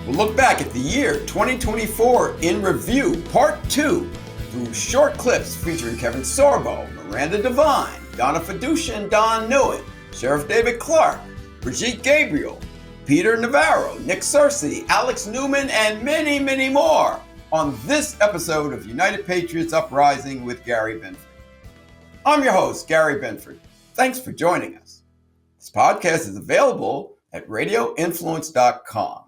We'll look back at the year 2024 in review, part 2, through short clips featuring Kevin Sorbo, Miranda Devine, Donna Fiducia and Don Neuen, Sheriff David Clarke, Brigitte Gabriel, Peter Navarro, Nick Searcy, Alex Newman, and many, many more on this episode of United Patriots Uprising with Gary Benford. I'm your host, Gary Benford. Thanks for joining us. This podcast is available at radioinfluence.com.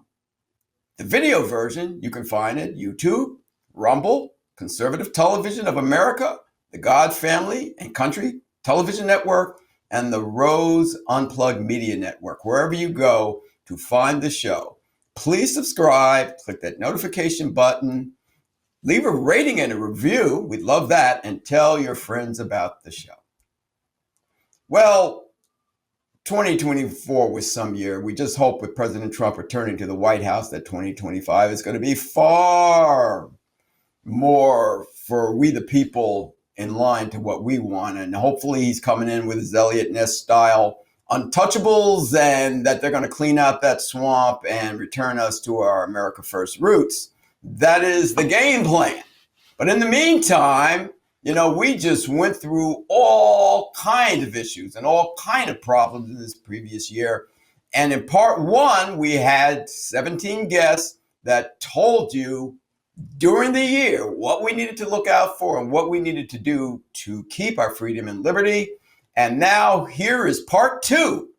The video version you can find at YouTube, Rumble, Conservative Television of America, the God Family and Country Television Network, and the Rose Unplugged Media Network. Wherever you go to find the show, please subscribe, click that notification button, leave a rating and a review. We'd love that. And tell your friends about the show. Well, 2024 was some year. We just hope with President Trump returning to the White House that 2025 is going to be far more for we the people in line to what we want. And hopefully he's coming in with his Elliot Ness style untouchables and that they're going to clean out that swamp and return us to our America First roots. That is the game plan. But in the meantime, we just went through all kinds of issues and all kinds of problems in this previous year. And in part 1, we had 17 guests that told you during the year what we needed to look out for and what we needed to do to keep our freedom and liberty. And now here is part 2.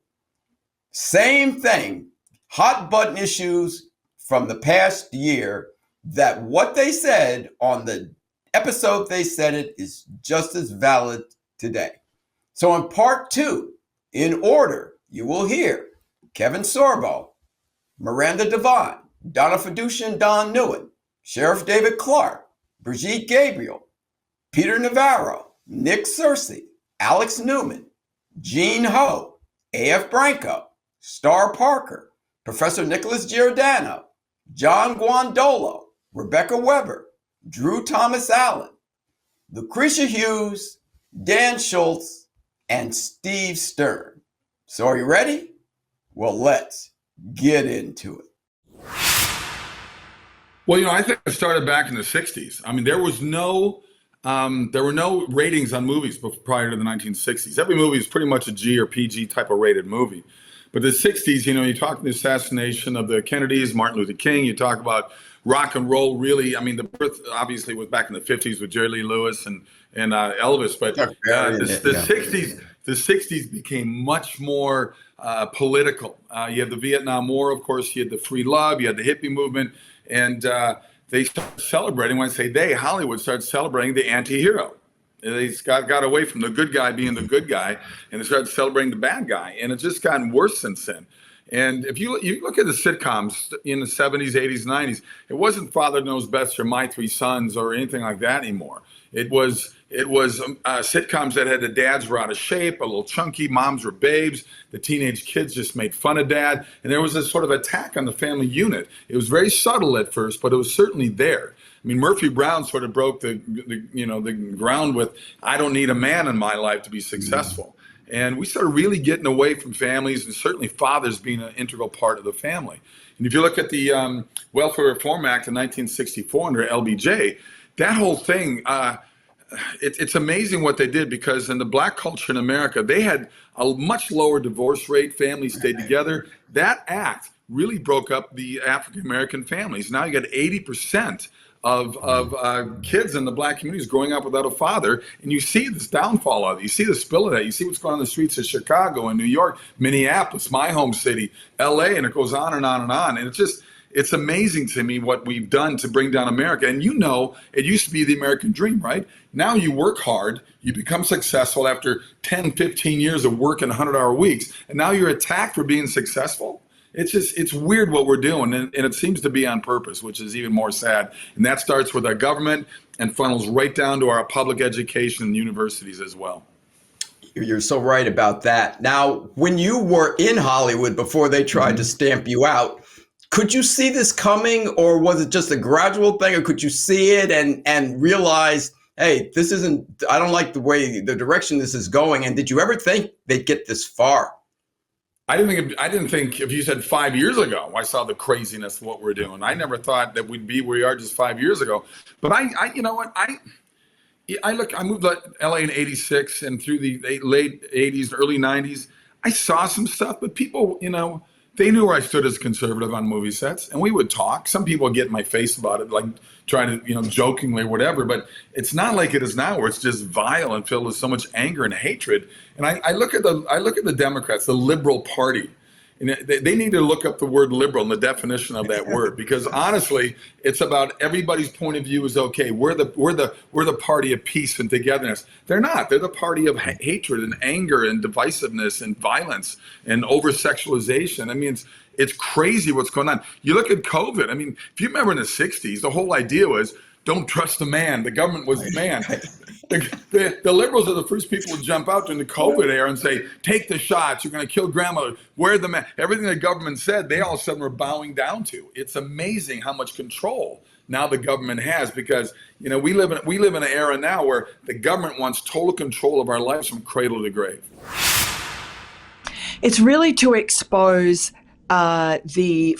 Same thing, hot button issues from the past year, that what they said on the episode they said it is just as valid today. So in part 2, in order, you will hear Kevin Sorbo, Miranda Devine, Donna Fiducia and Don Neuen, Sheriff David Clarke, Brigitte Gabriel, Peter Navarro, Nick Searcy, Alex Newman, Gene Ho, A.F. Branco, Star Parker, Professor Nicholas Giordano, John Guandolo, Rebecca Weber, Drew Thomas Allen, Lucretia Hughes, Dan Schultz, and Steve Stern. So are you ready? Well, let's get into it. Well, I think it started back in the 60s. I mean, there were no ratings on movies prior to the 1960s. Every movie is pretty much a G or PG type of rated movie. But the 60s, you talk the assassination of the Kennedys, Martin Luther King, you talk about rock and roll, really. I mean, the birth obviously was back in the 50s with Jerry Lee Lewis and Elvis, but the 60s became much more political. You had the Vietnam War, of course, you had the free love, you had the hippie movement, and they started celebrating. When I say they, Hollywood started celebrating the anti-hero. They got away from the good guy being the good guy, and they started celebrating the bad guy, and it's just gotten worse since then. And if you look at the sitcoms in the 70s, 80s, 90s, it wasn't Father Knows Best or My Three Sons or anything like that anymore. It was sitcoms that had the dads were out of shape, a little chunky, moms were babes, the teenage kids just made fun of dad, and there was this sort of attack on the family unit. It was very subtle at first, but it was certainly there. I mean, Murphy Brown sort of broke the ground with, I don't need a man in my life to be successful. And we started really getting away from families, and certainly fathers being an integral part of the family. And if you look at the Welfare Reform Act of 1964 under LBJ, that whole thing, it's amazing what they did, because in the black culture in America, they had a much lower divorce rate. Families stayed together. That act really broke up the African-American families. Now you got 80% of kids in the black communities growing up without a father, and you see this downfall of it. You see the spill of that. You see what's going on in the streets of Chicago and New York, Minneapolis, my home city, LA, and it goes on and on and on. And it's amazing to me what we've done to bring down America. And it used to be the American dream, right? Now you work hard, you become successful after 10, 15 years of working 100-hour weeks, and now you're attacked for being successful. It's weird what we're doing, and it seems to be on purpose, which is even more sad. And that starts with our government and funnels right down to our public education and universities as well. You're so right about that. Now, when you were in Hollywood before they tried to stamp you out, could you see this coming, or was it just a gradual thing, or could you see it and realize, hey, I don't like the direction this is going? And did you ever think they'd get this far? I didn't think if you said 5 years ago, I saw the craziness of what we're doing. I never thought that we'd be where we are just 5 years ago. But you know what, I moved to LA in '86, and through the late '80s, early '90s, I saw some stuff. But people, they knew where I stood as a conservative on movie sets, and we would talk. Some people would get in my face about it, like trying to, jokingly or whatever. But it's not like it is now, where it's just vile and filled with so much anger and hatred. And I look at the Democrats, the liberal party. And they need to look up the word liberal and the definition of that word, because honestly, it's about everybody's point of view is okay. We're the party of peace and togetherness. They're not. They're the party of hatred and anger and divisiveness and violence and over sexualization. I mean, it's crazy what's going on. You look at COVID. I mean, if you remember in the '60s, the whole idea was don't trust the man. The government was the man. The liberals are the first people to jump out during the COVID era and say, take the shots, you're going to kill grandmother, wear the mask. Everything the government said, they all of a sudden were bowing down to. It's amazing how much control now the government has, because we live in an era now where the government wants total control of our lives from cradle to grave. It's really to expose the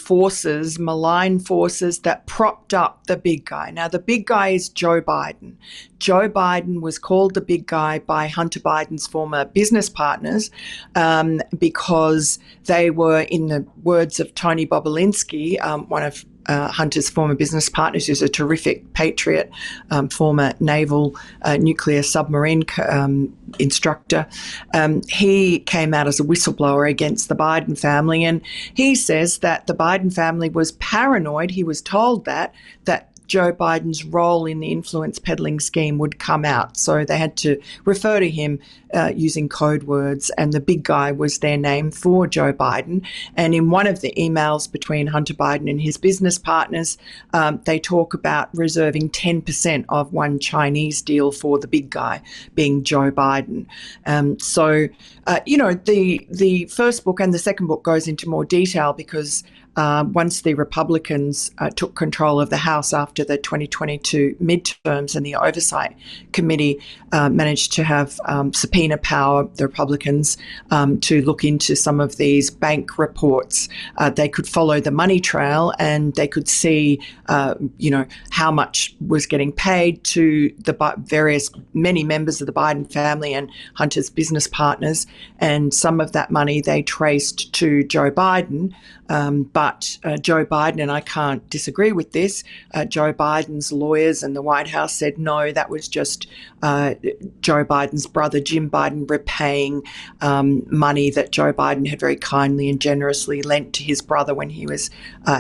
malign forces that propped up the big guy. Now, the big guy is Joe Biden. Joe Biden was called the big guy by Hunter Biden's former business partners because they were, in the words of Tony Bobolinsky, one of Hunter's former business partners, who's a terrific patriot, former naval nuclear submarine instructor. He came out as a whistleblower against the Biden family, and he says that the Biden family was paranoid. He was told that Joe Biden's role in the influence peddling scheme would come out. So they had to refer to him using code words, and the big guy was their name for Joe Biden. And in one of the emails between Hunter Biden and his business partners, they talk about reserving 10% of one Chinese deal for the big guy, being Joe Biden. The first book and the second book goes into more detail because once the Republicans took control of the House after the 2022 midterms, and the Oversight Committee managed to have subpoena power, the Republicans, to look into some of these bank reports. They could follow the money trail, and they could see, how much was getting paid to the many members of the Biden family and Hunter's business partners. And some of that money they traced to Joe Biden. But Joe Biden, and I can't disagree with this, Joe Biden's lawyers and the White House said, no, that was just Joe Biden's brother, Jim Biden, repaying money that Joe Biden had very kindly and generously lent to his brother when he was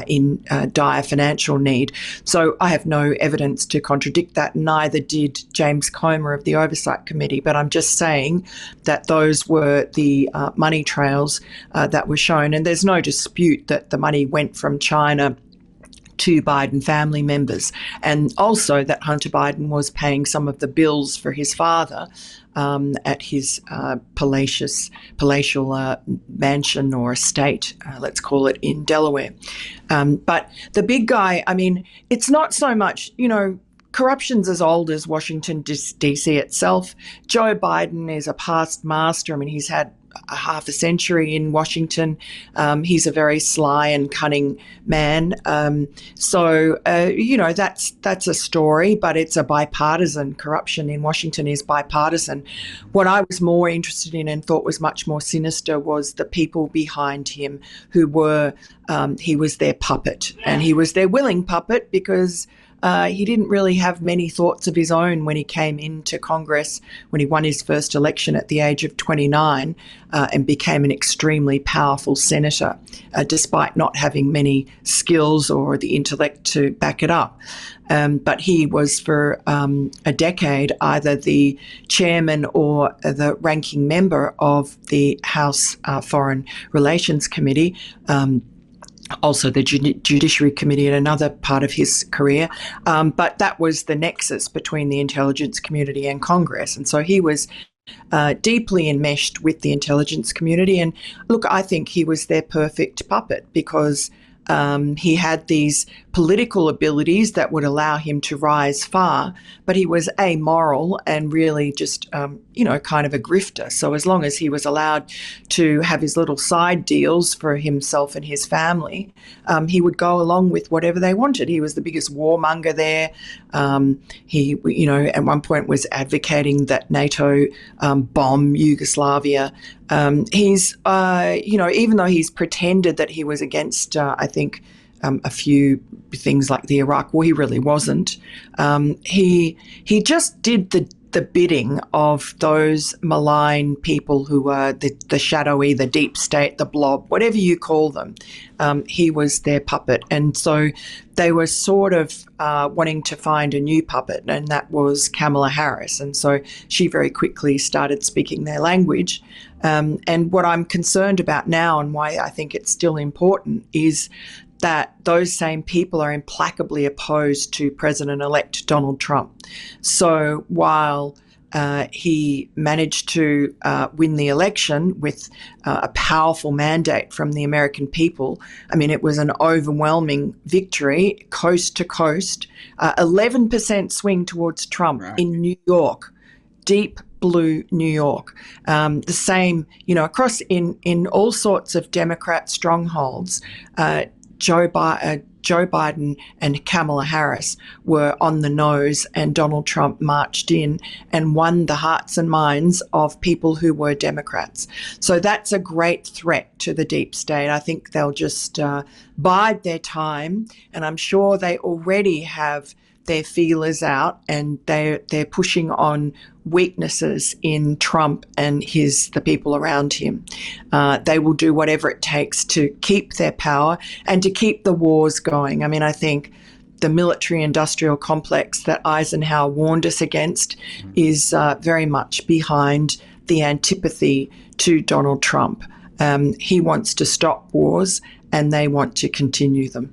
in dire financial need. So I have no evidence to contradict that. Neither did James Comer of the Oversight Committee. But I'm just saying that those were the money trails that were shown. And there's no dispute that the money went from China to Biden family members, and also that Hunter Biden was paying some of the bills for his father at his palatial mansion or estate, let's call it, in Delaware. But the big guy, I mean, it's not so much, corruption's as old as Washington, D.C. itself. Joe Biden is a past master. I mean, he's had a half a century in Washington. He's a very sly and cunning man. That's a story, but it's a bipartisan. Corruption in Washington is bipartisan. What I was more interested in and thought was much more sinister was the people behind him who were, he was their puppet, and he was their willing puppet because he didn't really have many thoughts of his own when he came into Congress, when he won his first election at the age of 29 and became an extremely powerful senator, despite not having many skills or the intellect to back it up. But he was for a decade either the chairman or the ranking member of the House Foreign Relations Committee, also the Judiciary Committee in another part of his career. But that was the nexus between the intelligence community and Congress. And so he was deeply enmeshed with the intelligence community. And look, I think he was their perfect puppet because he had these political abilities that would allow him to rise far, but he was amoral and really just, kind of a grifter. So as long as he was allowed to have his little side deals for himself and his family, he would go along with whatever they wanted. He was the biggest warmonger there. He, at one point was advocating that NATO bomb Yugoslavia. He's, even though he's pretended that he was against, I think, a few things like the Iraq War, he really wasn't. He just did the bidding of those malign people who were the shadowy, the deep state, the blob, whatever you call them. He was their puppet. And so they were sort of wanting to find a new puppet, and that was Kamala Harris. And so she very quickly started speaking their language. And what I'm concerned about now, and why I think it's still important, is that those same people are implacably opposed to President-elect Donald Trump. So while he managed to win the election with a powerful mandate from the American people, I mean, it was an overwhelming victory, coast to coast, 11% swing towards Trump in New York, deep blue New York. The same, across in all sorts of Democrat strongholds, Joe Biden and Kamala Harris were on the nose, and Donald Trump marched in and won the hearts and minds of people who were Democrats. So that's a great threat to the deep state. I think they'll just bide their time, and I'm sure they already have their feelers out, and they're pushing on weaknesses in Trump and the people around him. They will do whatever it takes to keep their power and to keep the wars going. I mean, I think the military-industrial complex that Eisenhower warned us against is very much behind the antipathy to Donald Trump. He wants to stop wars, and they want to continue them.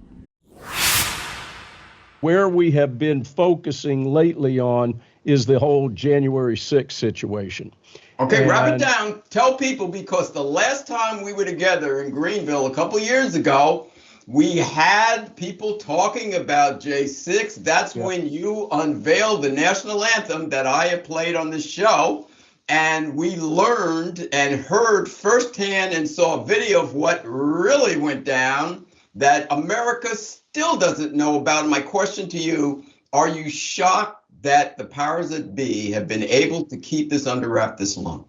Where we have been focusing lately on is the whole January 6th situation. Okay, wrap it down. Tell people, because the last time we were together in Greenville a couple years ago, we had people talking about J6. That's when you unveiled the national anthem that I have played on this show. And we learned and heard firsthand and saw a video of what really went down that America still doesn't know about. My question to you, are you shocked that the powers that be have been able to keep this under wrap this long?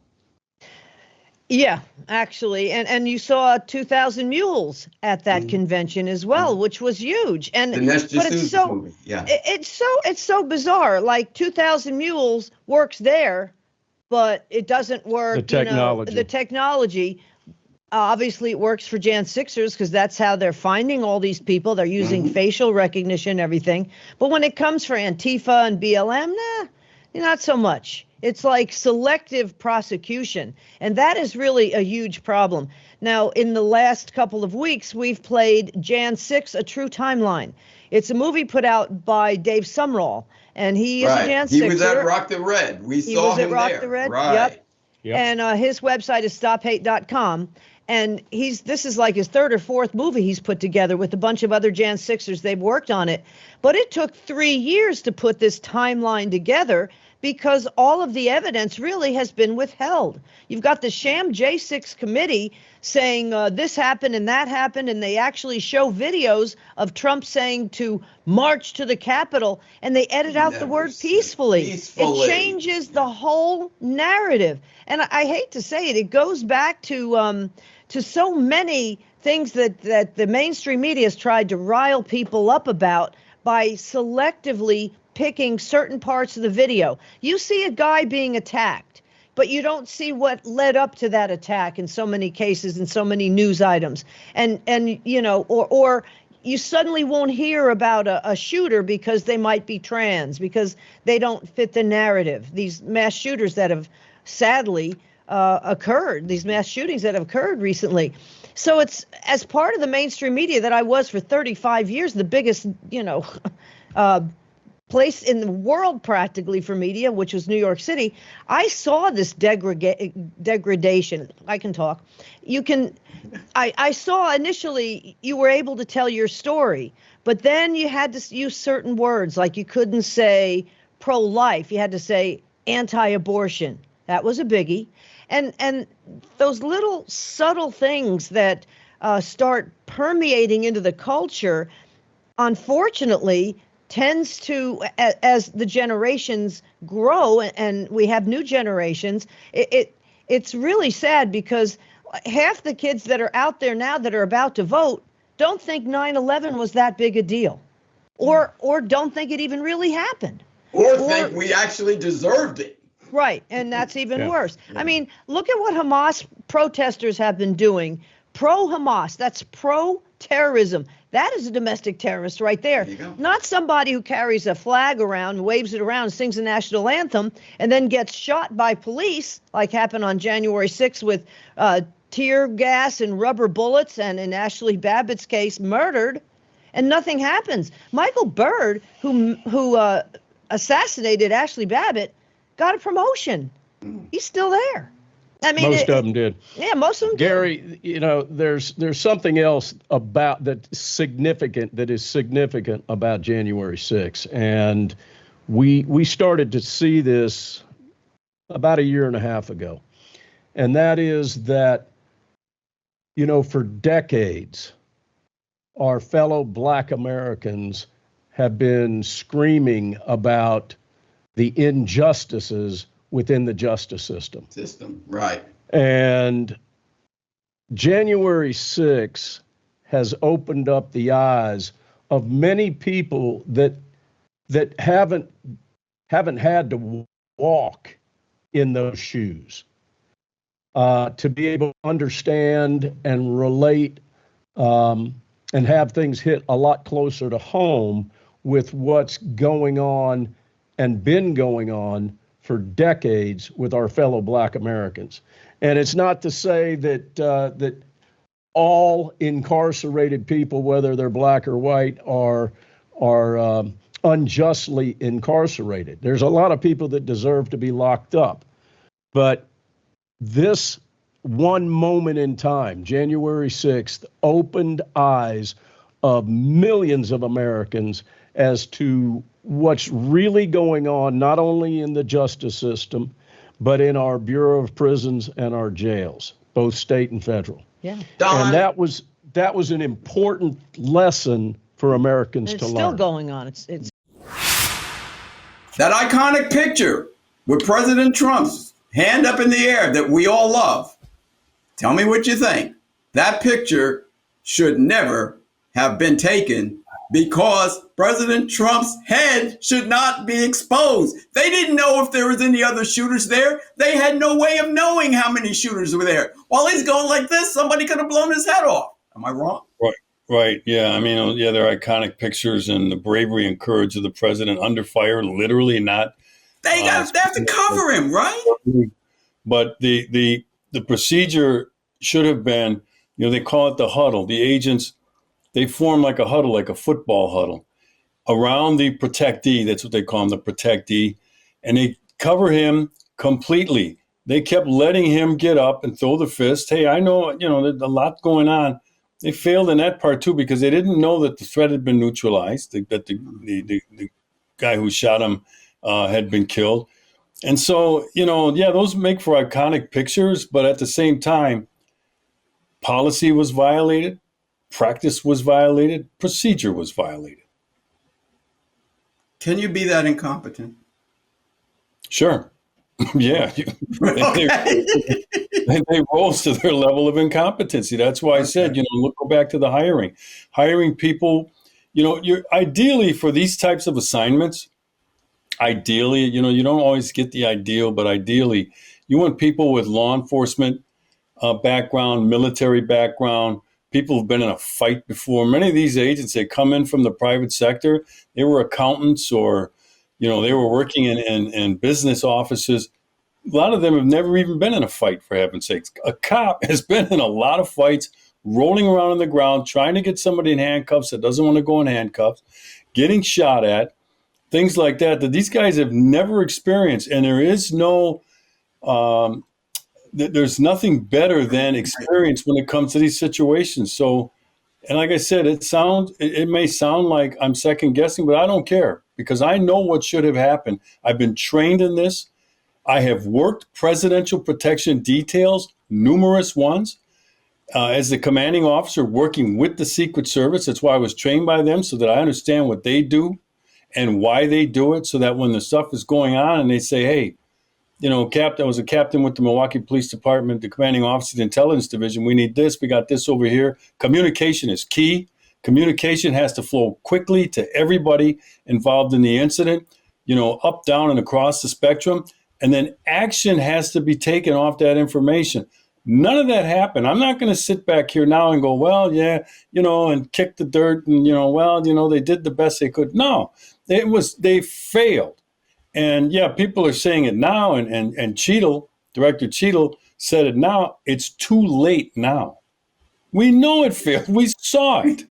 Yeah, actually. And you saw 2,000 mules at that convention as well, which was huge. And that's just but it's so movie. Yeah. It's so bizarre. Like 2,000 mules works there, but it doesn't work. The technology. Obviously, it works for Jan 6ers because that's how they're finding all these people. They're using facial recognition, everything. But when it comes for Antifa and BLM, not so much. It's like selective prosecution. And that is really a huge problem. Now, in the last couple of weeks, we've played Jan 6, A True Timeline. It's a movie put out by Dave Sumrall. And he is a Jan 6er. He was at Rock the Red. We saw him there. He was at Rock the Red. Right. Yep. And his website is stophate.com. And this is like his third or fourth movie he's put together with a bunch of other Jan 6ers. They've worked on it. But it took 3 years to put this timeline together because all of the evidence really has been withheld. You've got the sham J6 committee saying this happened and that happened, and they actually show videos of Trump saying to march to the Capitol, and they edit out the word peacefully. It changes the whole narrative. And I hate to say it, it goes back to so many things that the mainstream media has tried to rile people up about by selectively picking certain parts of the video. You see a guy being attacked, but you don't see what led up to that attack in so many cases and so many news items. And or you suddenly won't hear about a shooter because they might be trans, because they don't fit the narrative. These mass shooters that have sadly occurred, these mass shootings that have occurred recently. So it's, as part of the mainstream media that I was for 35 years, the biggest, place in the world practically for media, which was New York City, I saw this degradation. I can talk. I saw initially you were able to tell your story, but then you had to use certain words, like you couldn't say pro-life. You had to say anti-abortion. That was a biggie. And those little subtle things that start permeating into the culture, unfortunately, tends to, as the generations grow and we have new generations, it's really sad because half the kids that are out there now that are about to vote don't think 9/11 was that big a deal, or don't think it even really happened. Or think we actually deserved it. Right, and that's even worse. I mean, look at what Hamas protesters have been doing. Pro-Hamas, that's pro-terrorism. That is a domestic terrorist right there. Not somebody who carries a flag around, waves it around, sings the national anthem, and then gets shot by police, like happened on January 6th with tear gas and rubber bullets, and in Ashley Babbitt's case, murdered, and nothing happens. Michael Byrd, who assassinated Ashley Babbitt, got a promotion. He's still there. I mean, most of them did. Yeah, most of them Gary, did. you know, there's something else about that is significant about January 6th. And we started to see this about a year and a half ago. And that is that, you know, for decades, our fellow Black Americans have been screaming about the injustices within the justice system. Right. And January 6th has opened up the eyes of many people that haven't had to walk in those shoes, to be able to understand and relate, and have things hit a lot closer to home with what's going on and been going on for decades with our fellow Black Americans. And it's not to say that that all incarcerated people, whether they're Black or white, are unjustly incarcerated. There's a lot of people that deserve to be locked up. But this one moment in time, January 6th, opened eyes of millions of Americans as to what's really going on, not only in the justice system, but in our Bureau of Prisons and our jails, both state and federal. Yeah. And that was an important lesson for Americans to learn. It's still going on. It's that iconic picture with President Trump's hand up in the air that we all love. Tell me what you think. That picture should never have been taken, because President Trump's head should not be exposed. They didn't know if there was any other shooters there. They had no way of knowing how many shooters were there. While he's going like this, somebody could have blown his head off. Am I wrong? Right. Yeah. I mean, yeah, they're iconic pictures, and the bravery and courage of the president under fire, literally not. They have to cover him, right? But the procedure should have been, you know, they call it the huddle. The agents, they form like a huddle, like a football huddle, around the protectee. That's what they call him, the protectee. And they cover him completely. They kept letting him get up and throw the fist. Hey, I know, you know, there's a lot going on. They failed in that part too, because they didn't know that the threat had been neutralized, that the guy who shot him had been killed. And so, you know, yeah, those make for iconic pictures, but at the same time, policy was violated. Practice was violated. Procedure was violated. Can you be that incompetent? Sure. Yeah. Okay. They rose to their level of incompetency. That's why I said, you know, go back to the hiring. Hiring people, you know, you're ideally for these types of assignments, ideally, you know, you don't always get the ideal, but ideally, you want people with law enforcement background, military background, people who've been in a fight before. Many of these agents, they come in from the private sector. They were accountants, or, you know, they were working in business offices. A lot of them have never even been in a fight, for heaven's sakes. A cop has been in a lot of fights, rolling around on the ground, trying to get somebody in handcuffs that doesn't want to go in handcuffs, getting shot at. things like that these guys have never experienced. And there is no, there's nothing better than experience when it comes to these situations. So, and like I said, it may sound like I'm second guessing, but I don't care because I know what should have happened. I've been trained in this. I have worked presidential protection details, numerous ones, as the commanding officer working with the Secret Service. That's why I was trained by them so that I understand what they do and why they do it, so that when the stuff is going on and they say, hey, I was a captain with the Milwaukee Police Department, the commanding officer of the Intelligence Division. We need this. We got this over here. Communication is key. Communication has to flow quickly to everybody involved in the incident, up, down, and across the spectrum. And then action has to be taken off that information. None of that happened. I'm not going to sit back here now and go, well, yeah, and kick the dirt and, they did the best they could. No, they failed. And yeah, people are saying it now. And Cheadle, Director Cheadle said it now. It's too late now. We know it failed. We saw it.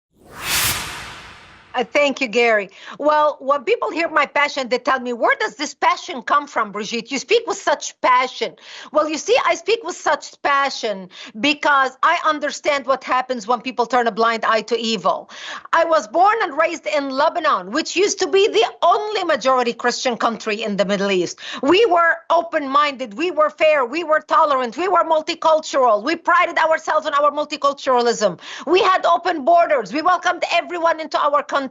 Thank you, Gary. Well, when people hear my passion, they tell me, where does this passion come from, Brigitte? You speak with such passion. Well, you see, I speak with such passion because I understand what happens when people turn a blind eye to evil. I was born and raised in Lebanon, which used to be the only majority Christian country in the Middle East. We were open-minded, we were fair, we were tolerant, we were multicultural. We prided ourselves on our multiculturalism. We had open borders. We welcomed everyone into our country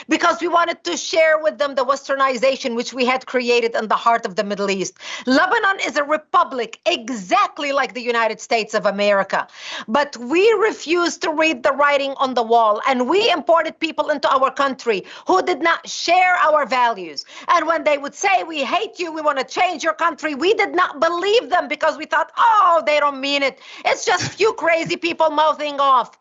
because we wanted to share with them the westernization which we had created in the heart of the Middle East. Lebanon is a republic exactly like the United States of America, but we refused to read the writing on the wall, and we imported people into our country who did not share our values. And when they would say, we hate you, we want to change your country, we did not believe them because we thought, oh, they don't mean it. It's just few crazy people mouthing off.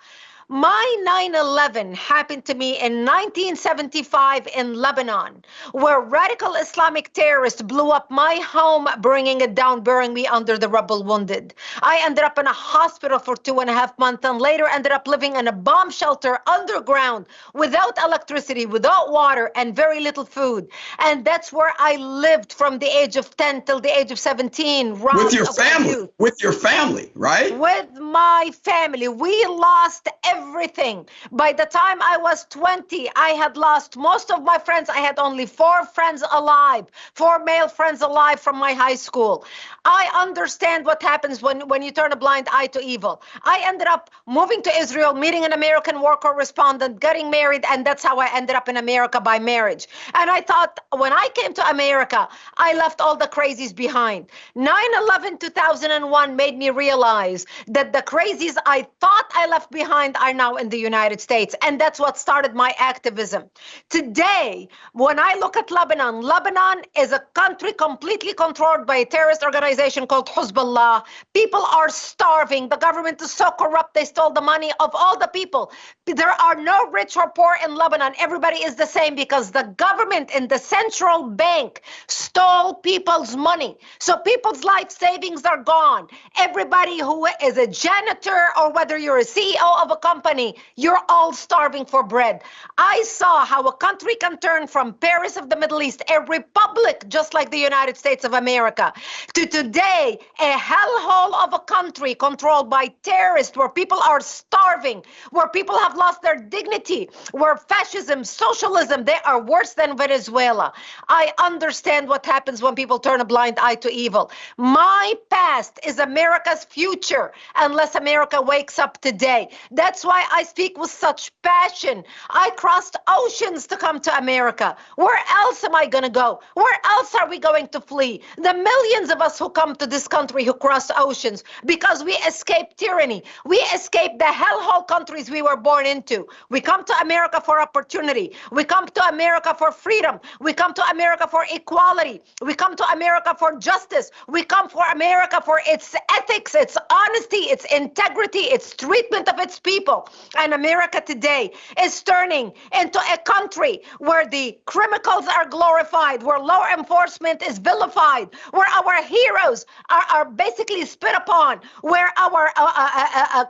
My 9/11 happened to me in 1975 in Lebanon, where radical Islamic terrorists blew up my home, bringing it down, burying me under the rubble wounded. I ended up in a hospital for 2.5 months and later ended up living in a bomb shelter underground without electricity, without water, and very little food. And that's where I lived from the age of 10 till the age of 17. With your family? With your family, right? With my family. We lost everything. By the time I was 20, I had lost most of my friends. I had only 4 friends alive, 4 male friends alive from my high school. I understand what happens when you turn a blind eye to evil. I ended up moving to Israel, meeting an American war correspondent, getting married, and that's how I ended up in America by marriage. And I thought when I came to America, I left all the crazies behind. 9/11, 2001 made me realize that the crazies I thought I left behind are now in the United States. And that's what started my activism. Today, when I look at Lebanon, Lebanon is a country completely controlled by a terrorist organization called Hezbollah. People are starving. The government is so corrupt, they stole the money of all the people. There are no rich or poor in Lebanon. Everybody is the same because the government and the central bank stole people's money. So people's life savings are gone. Everybody who is a janitor or whether you're a CEO of a company, you're all starving for bread. I saw how a country can turn from Paris of the Middle East, a republic just like the United States of America, to today a hellhole of a country controlled by terrorists where people are starving, where people have lost their dignity, where fascism, socialism, they are worse than Venezuela. I understand what happens when people turn a blind eye to evil. My past is America's future unless America wakes up today. That's why I speak with such passion. I crossed oceans to come to America. Where else am I going to go? Where else are we going to flee? The millions of us who come to this country who cross oceans because we escaped tyranny. We escaped the hellhole countries we were born into. We come to America for opportunity. We come to America for freedom. We come to America for equality. We come to America for justice. We come for America for its ethics, its honesty, its integrity, its treatment of its people. people. And America today is turning into a country where the criminals are glorified, where law enforcement is vilified, where our heroes are basically spit upon, where our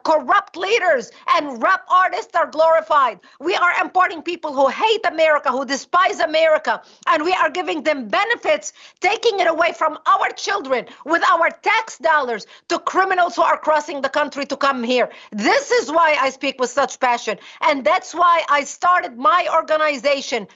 corrupt leaders and rap artists are glorified. We are importing people who hate America, who despise America, and we are giving them benefits, taking it away from our children with our tax dollars to criminals who are crossing the country to come here. This is why I speak with such passion, and that's why I started my organization,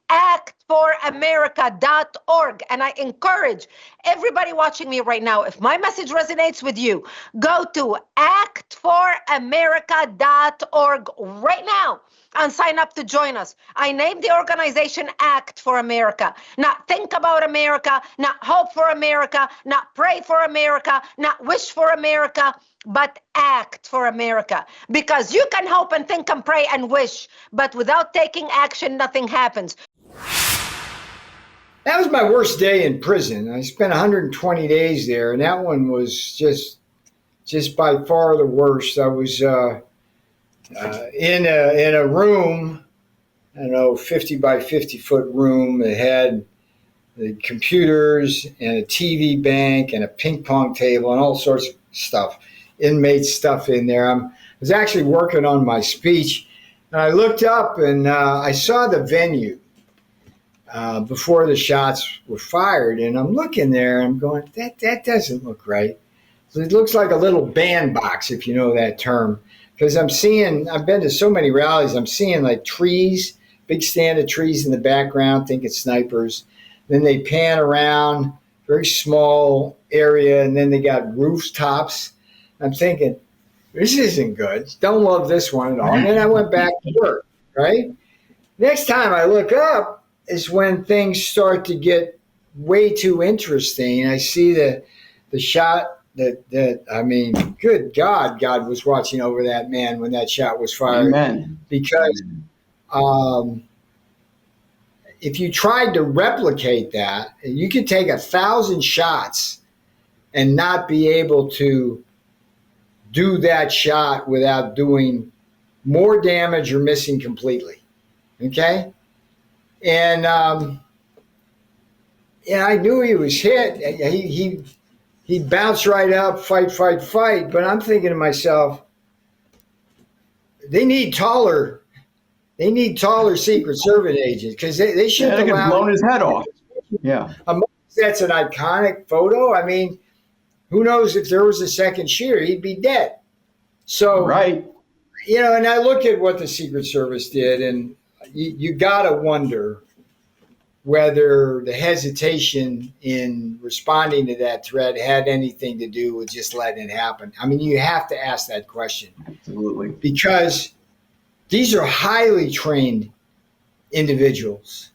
actforamerica.org. And I encourage everybody watching me right now, if my message resonates with you, go to actforamerica.org right now and sign up to join us. I named the organization Act for America. Not think about America, not hope for America, not pray for America, not wish for America, but act for America. Because you can hope and think and pray and wish, but without taking action, nothing happens. That was my worst day in prison. I spent 120 days there, and that one was just by far the worst. I was in a room, I don't know, 50 by 50 foot room that had the computers and a TV bank and a ping pong table and all sorts of stuff, inmate stuff in there. I was actually working on my speech, and I looked up and I saw the venue before the shots were fired, and I'm looking there and I'm going, that doesn't look right. So it looks like a little bandbox, if you know that term, because I've been to so many rallies, I'm seeing like trees, big stand of trees in the background, thinking snipers. Then they pan around, very small area, and then they got rooftops. I'm thinking, this isn't good. Don't love this one at all. And then I went back to work, right? Next time I look up is when things start to get way too interesting. I see the shot that I mean, good God, God was watching over that man when that shot was fired. Amen. Because if you tried to replicate that, you could take 1,000 shots and not be able to do that shot without doing more damage or missing completely. Okay? And I knew he was hit. He bounced right up, fight. But I'm thinking to myself, they need taller Secret Service agents, because they should have blown his head off. Yeah. That's an iconic photo. I mean, who knows if there was a second shooter, he'd be dead. So, right. And I look at what the Secret Service did, and you got to wonder whether the hesitation in responding to that threat had anything to do with just letting it happen. I mean, you have to ask that question. Absolutely. Because these are highly trained individuals.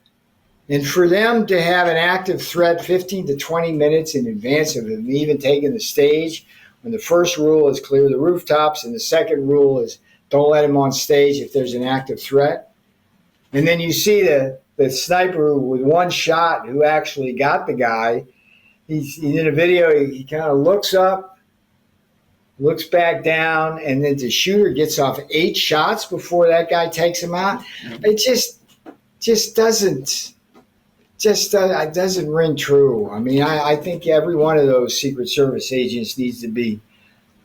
And for them to have an active threat 15 to 20 minutes in advance of them even taking the stage, when the first rule is clear the rooftops and the second rule is don't let him on stage if there's an active threat. And then you see the sniper with one shot who actually got the guy. He's in a video, he kind of looks up, looks back down, and then the shooter gets off 8 shots before that guy takes him out. It just doesn't ring true. I mean, I think every one of those Secret Service agents needs to be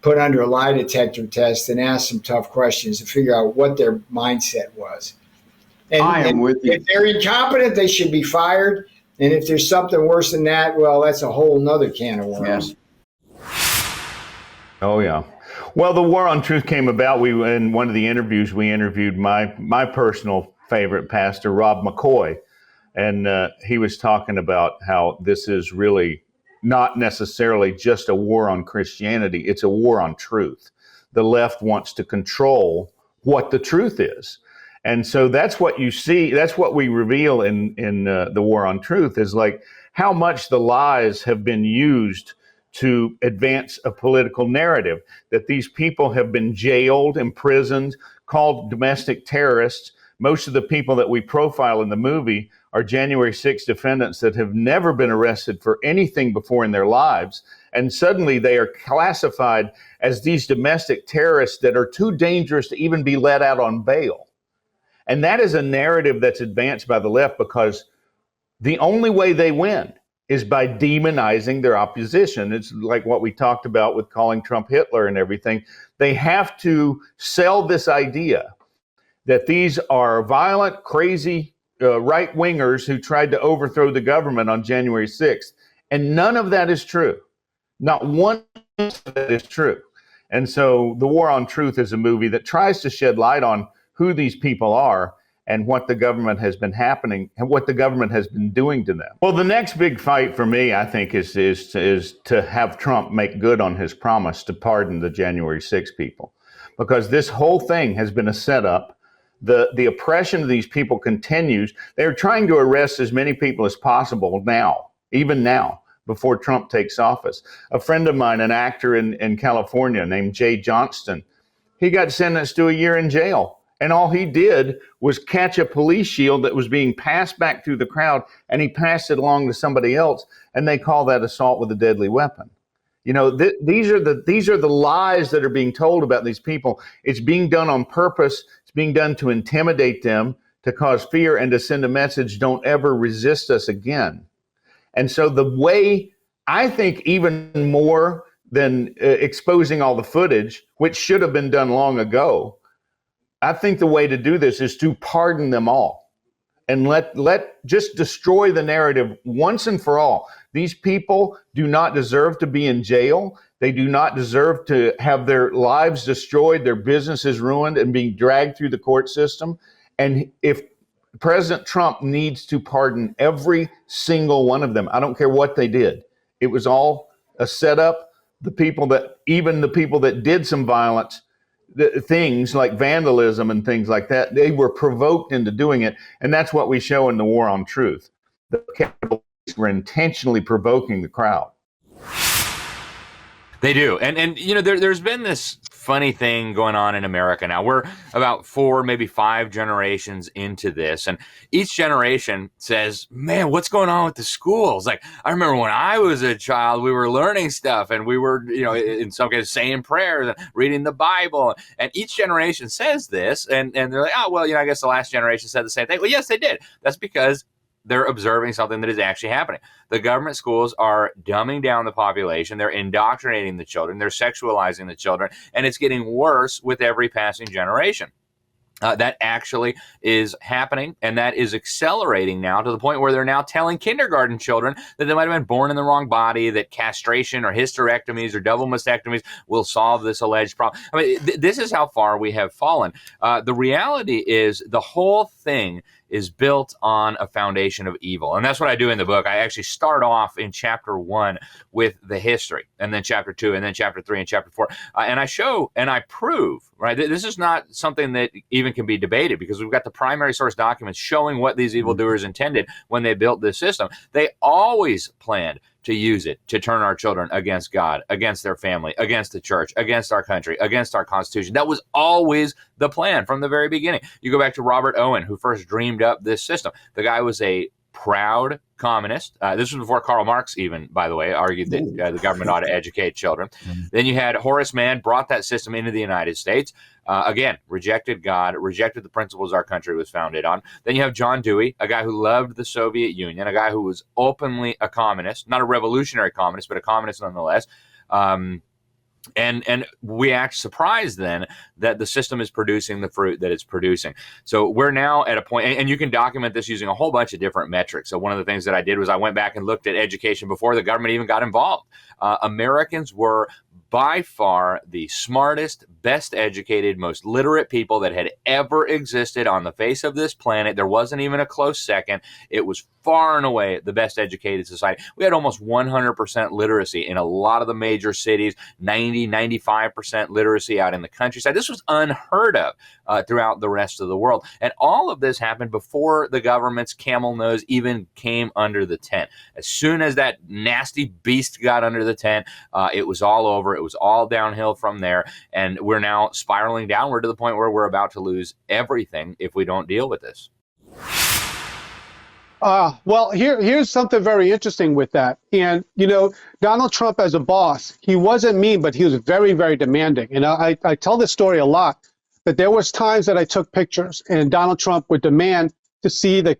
put under a lie detector test and ask some tough questions to figure out what their mindset was. And, I am with you. If they're incompetent, they should be fired. And if there's something worse than that, well, that's a whole nother can of worms. Yeah. Oh, yeah. Well, the War on Truth came about. In one of the interviews, we interviewed my personal favorite pastor, Rob McCoy. And he was talking about how this is really not necessarily just a war on Christianity. It's a war on truth. The left wants to control what the truth is. And so that's what you see. That's what we reveal in the War on Truth, is like how much the lies have been used to advance a political narrative, that these people have been jailed, imprisoned, called domestic terrorists, most of the people that we profile in the movie are January 6th defendants that have never been arrested for anything before in their lives. And suddenly they are classified as these domestic terrorists that are too dangerous to even be let out on bail. And that is a narrative that's advanced by the left, because the only way they win is by demonizing their opposition. It's like what we talked about with calling Trump Hitler and everything. They have to sell this idea that these are violent, crazy right-wingers who tried to overthrow the government on January 6th. And none of that is true. Not one of that is true. And so The War on Truth is a movie that tries to shed light on who these people are and what the government has been happening and what the government has been doing to them. Well, the next big fight for me, I think, is to have Trump make good on his promise to pardon the January 6 people, because this whole thing has been a setup. The oppression of these people continues. They're trying to arrest as many people as possible now, even now, before Trump takes office. A friend of mine, an actor in California named Jay Johnston, he got sentenced to a year in jail. And all he did was catch a police shield that was being passed back through the crowd, and he passed it along to somebody else, and they call that assault with a deadly weapon. You know, these are the lies that are being told about these people. It's being done on purpose. It's being done to intimidate them, to cause fear, and to send a message: don't ever resist us again. And so the way, I think, even more than exposing all the footage, which should have been done long ago, I think the way to do this is to pardon them all and let just destroy the narrative once and for all. These people do not deserve to be in jail. They do not deserve to have their lives destroyed, their businesses ruined, and being dragged through the court system. And if President Trump needs to pardon every single one of them, I don't care what they did. It was all a setup. Even the people that did some violence, things like vandalism and things like that, they were provoked into doing it. And that's what we show in The War on Truth. The Capitol Police were intentionally provoking the crowd. They do. And you know, there's been this funny thing going on in America now. We're about 4, maybe 5 generations into this. And each generation says, man, what's going on with the schools? Like, I remember when I was a child, we were learning stuff, and we were, you know, in some cases saying prayers and reading the Bible. And each generation says this, and they're like, oh, well, you know, I guess the last generation said the same thing. Well, yes, they did. That's because they're observing something that is actually happening. The government schools are dumbing down the population. They're indoctrinating the children. They're sexualizing the children. And it's getting worse with every passing generation. That actually is happening, and that is accelerating now to the point where they're now telling kindergarten children that they might have been born in the wrong body, that castration or hysterectomies or double mastectomies will solve this alleged problem. I mean, this is how far we have fallen. The reality is the whole thing is built on a foundation of evil. And that's what I do in the book. I actually start off in chapter 1 with the history, and then chapter 2, and then chapter 3, and chapter 4. And I show and I prove, right? This is not something that even can be debated, because we've got the primary source documents showing what these evildoers intended when they built this system. They always planned to use it to turn our children against God, against their family, against the church, against our country, against our Constitution. That was always the plan from the very beginning. You go back to Robert Owen, who first dreamed up this system. The guy was a proud communist. This was before Karl Marx even, by the way, argued that the government ought to educate children. Then you had Horace Mann, brought that system into the United States. Again, rejected God, rejected the principles our country was founded on. Then you have John Dewey, a guy who loved the Soviet Union, a guy who was openly a communist, not a revolutionary communist, but a communist nonetheless. And we act surprised then that the system is producing the fruit that it's producing. So we're now at a point, and you can document this using a whole bunch of different metrics. So one of the things that I did was I went back and looked at education before the government even got involved. Americans were by far the smartest, best educated, most literate people that had ever existed on the face of this planet. There wasn't even a close second. It was far and away the best educated society. We had almost 100% literacy in a lot of the major cities, 95% literacy out in the countryside. This was unheard of throughout the rest of the world. And all of this happened before the government's camel nose even came under the tent. As soon as that nasty beast got under the tent, it was all over. It It was all downhill from there. And we're now spiraling downward to the point where we're about to lose everything if we don't deal with this. Well, here's something very interesting with that. And, Donald Trump as a boss, he wasn't mean, but he was very, very demanding. And I tell this story a lot, that there was times that I took pictures and Donald Trump would demand to see the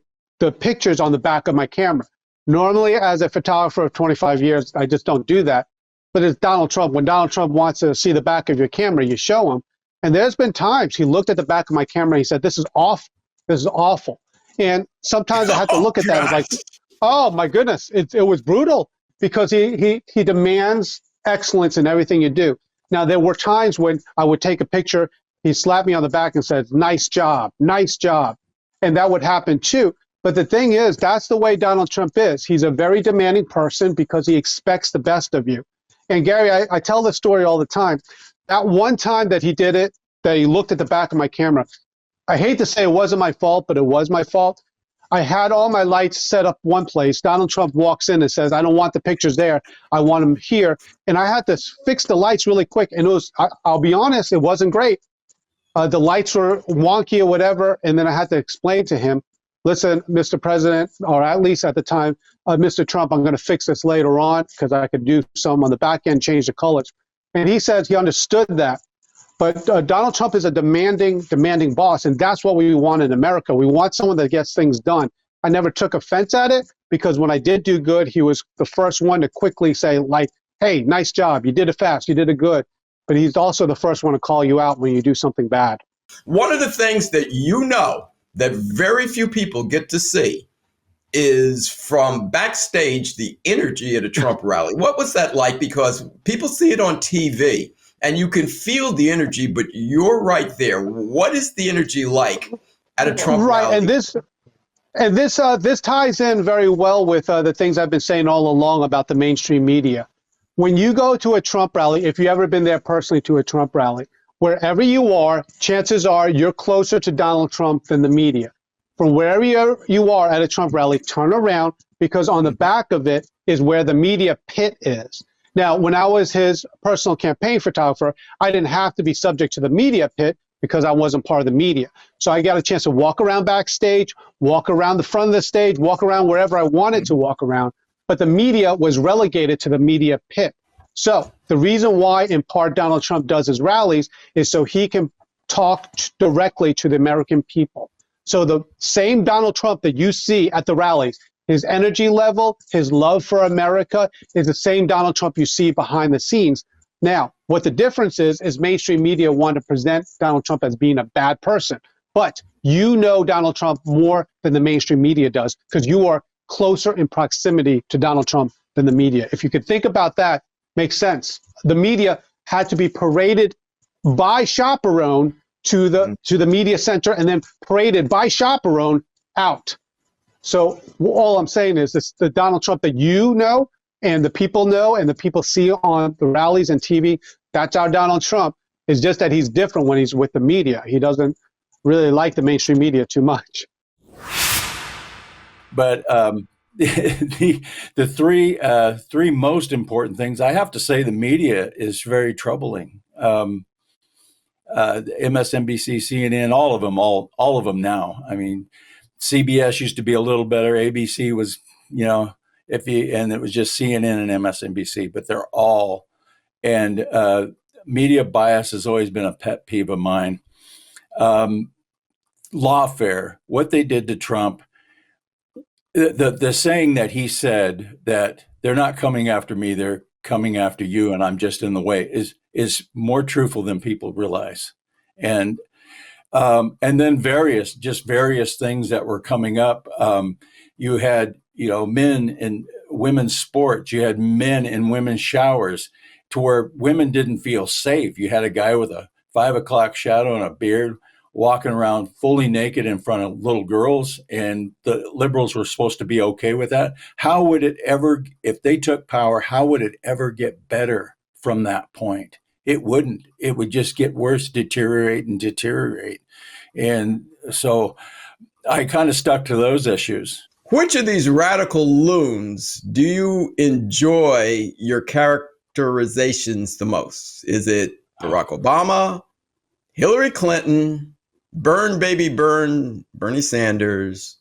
pictures on the back of my camera. Normally, as a photographer of 25 years, I just don't do that. But it's Donald Trump. When Donald Trump wants to see the back of your camera, you show him. And there's been times he looked at the back of my camera and he said, "This is awful. This is awful." And sometimes I had to look at that and like, oh my goodness, it was brutal, because he demands excellence in everything you do. Now, there were times when I would take a picture, he slapped me on the back and said, "Nice job, nice job." And that would happen too. But the thing is, that's the way Donald Trump is. He's a very demanding person because he expects the best of you. And Gary, I tell this story all the time. That one time that he did it, that he looked at the back of my camera, I hate to say it wasn't my fault, but it was my fault. I had all my lights set up one place. Donald Trump walks in and says, "I don't want the pictures there. I want them here." And I had to fix the lights really quick. And I'll be honest, it wasn't great. The lights were wonky or whatever. And then I had to explain to him, "Listen, Mr. President," or at least at the time, "Mr. Trump, I'm going to fix this later on because I could do some on the back end, change the colors." And he said he understood that. But Donald Trump is a demanding boss, and that's what we want in America. We want someone that gets things done. I never took offense at it, because when I did do good, he was the first one to quickly say, like, "Hey, nice job. You did it fast. You did it good." But he's also the first one to call you out when you do something bad. One of the things that that very few people get to see is from backstage the energy at a Trump rally. What was that like? Because people see it on TV and you can feel the energy, but you're right there. What is the energy like at a Trump rally? And this ties in very well with the things I've been saying all along about the mainstream media. When you go to a Trump rally, if you've ever been there personally to a Trump rally, wherever you are, chances are you're closer to Donald Trump than the media. From wherever you are at a Trump rally, turn around, because on the back of it is where the media pit is. Now, when I was his personal campaign photographer, I didn't have to be subject to the media pit because I wasn't part of the media. So I got a chance to walk around backstage, walk around the front of the stage, walk around wherever I wanted to walk around. But the media was relegated to the media pit. So the reason why, in part, Donald Trump does his rallies is so he can talk directly to the American people. So the same Donald Trump that you see at the rallies, his energy level, his love for America, is the same Donald Trump you see behind the scenes. Now, what the difference is mainstream media want to present Donald Trump as being a bad person. But you know Donald Trump more than the mainstream media does, because you are closer in proximity to Donald Trump than the media. If you could think about that, makes sense. The media had to be paraded by chaperone to the media center, and then paraded by chaperone out. So all I'm saying is this: the Donald Trump that you know and the people see on the rallies and TV, that's our Donald Trump. It's just that he's different when he's with the media. He doesn't really like the mainstream media too much. But the three most important things, I have to say, the media is very troubling. MSNBC, CNN, all of them now. I mean, CBS used to be a little better. ABC was, iffy, and it was just CNN and MSNBC. But they're all, and media bias has always been a pet peeve of mine. Lawfare, what they did to Trump. The saying that he said that they're not coming after me, they're coming after you, and I'm just in the way, is more truthful than people realize. And then various things that were coming up. You had, men in women's sports, you had men in women's showers, to where women didn't feel safe. You had a guy with a 5 o'clock shadow and a beard walking around fully naked in front of little girls, and the liberals were supposed to be okay with that. How would it ever, if they took power, how would it ever get better from that point? It wouldn't. It would just get worse, deteriorate. And so I kind of stuck to those issues. Which of these radical loons do you enjoy your characterizations the most? Is it Barack Obama, Hillary Clinton, burn baby burn Bernie Sanders,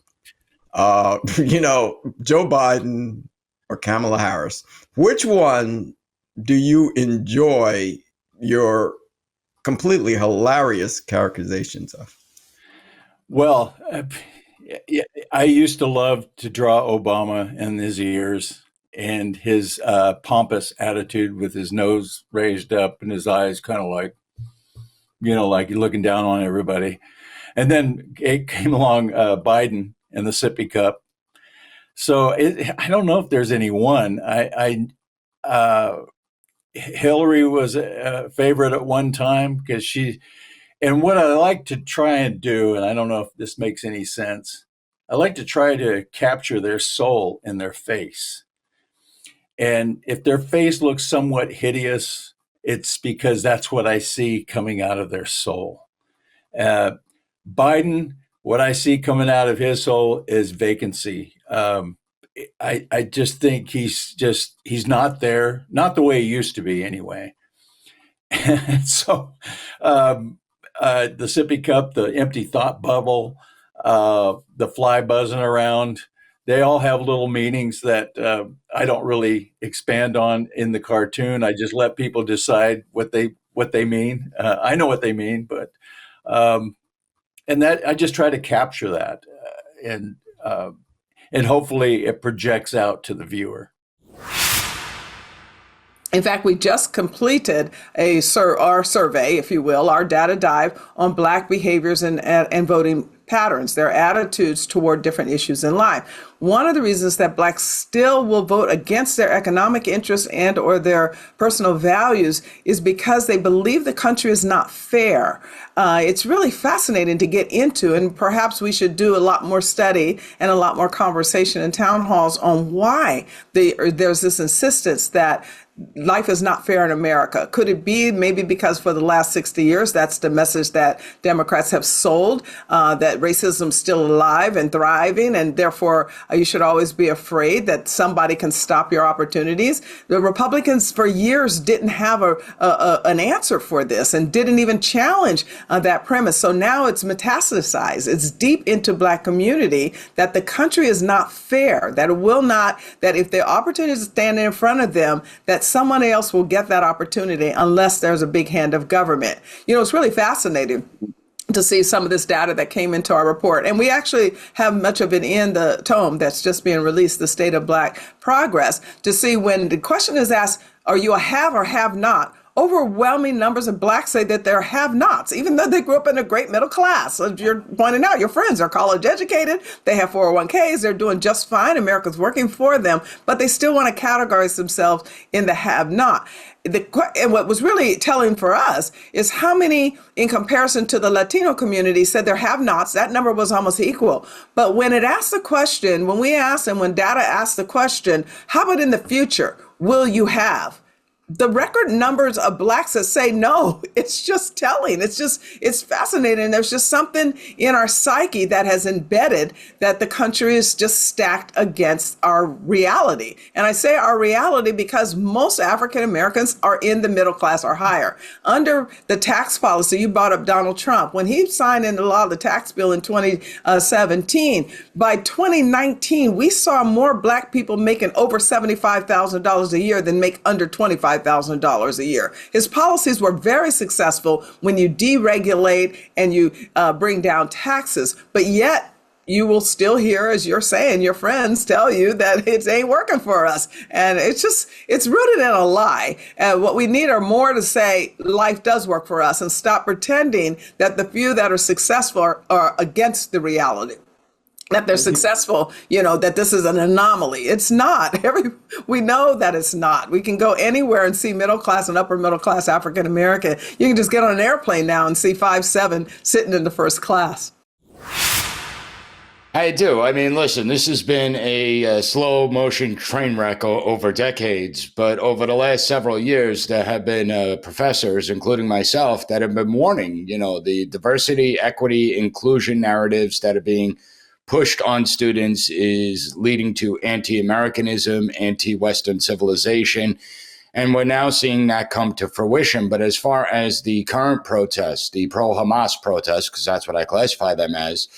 Joe Biden, or Kamala Harris? Which one do you enjoy your completely hilarious characterizations of? Well, I used to love to draw Obama and his ears and his pompous attitude with his nose raised up and his eyes kind of like, like you're looking down on everybody. And then it came along Biden and the sippy cup. So I don't know if there's any one. Hillary was a favorite at one time because and what I like to try and do, and I don't know if this makes any sense, I like to try to capture their soul in their face. And if their face looks somewhat hideous, it's because that's what I see coming out of their soul. Biden, what I see coming out of his soul is vacancy. I just think he's not there, not the way he used to be anyway. And so the sippy cup, the empty thought bubble, the fly buzzing around, they all have little meanings that I don't really expand on in the cartoon. I just let people decide what they mean. I know what they mean, but and that I just try to capture that, and hopefully it projects out to the viewer. In fact, we just completed our survey, if you will, our data dive on Black behaviors and voting patterns, their attitudes toward different issues in life. One of the reasons that Blacks still will vote against their economic interests and or their personal values is because they believe the country is not fair. It's really fascinating to get into, and perhaps we should do a lot more study and a lot more conversation in town halls on why there's this insistence that life is not fair in America. Could it be maybe because for the last 60 years, that's the message that Democrats have sold, that racism's still alive and thriving, and therefore you should always be afraid that somebody can stop your opportunities? The Republicans for years didn't have an answer for this and didn't even challenge that premise. So now it's metastasized. It's deep into Black community that the country is not fair, that it will not, that if the opportunity is standing in front of them, that someone else will get that opportunity unless there's a big hand of government. It's really fascinating to see some of this data that came into our report. And we actually have much of it in the tome that's just being released, The State of Black Progress, to see when the question is asked, are you a have or have not? Overwhelming numbers of Blacks say that they're have-nots, even though they grew up in a great middle class. As you're pointing out, your friends are college educated, they have 401ks, they're doing just fine, America's working for them, but they still want to categorize themselves in the have-not. And what was really telling for us is how many, in comparison to the Latino community, said they're have-nots. That number was almost equal. But when it asked the question, when we asked and when data asked the question, how about in the future, will you have? The record numbers of Blacks that say no, it's just telling. It's fascinating. There's just something in our psyche that has embedded that the country is just stacked against our reality. And I say our reality because most African Americans are in the middle class or higher. Under the tax policy, you brought up Donald Trump. When he signed into law the tax bill in 2017, by 2019, we saw more Black people making over $75,000 a year than make under $25,000 a year. His policies were very successful when you deregulate and you bring down taxes, but yet you will still hear, as you're saying, your friends tell you that it ain't working for us. And it's rooted in a lie. And what we need are more to say life does work for us and stop pretending that the few that are successful are against the reality. That they're successful, that this is an anomaly. It's not. We know that it's not. We can go anywhere and see middle class and upper middle class African American. You can just get on an airplane now and see 5'7" sitting in the first class. I do. I mean, listen, this has been a slow motion train wreck over decades, but over the last several years, there have been professors, including myself, that have been warning, the diversity, equity, inclusion narratives that are being pushed on students is leading to anti-Americanism, anti-Western civilization. And we're now seeing that come to fruition. But as far as the current protests, the pro-Hamas protests, because that's what I classify them as,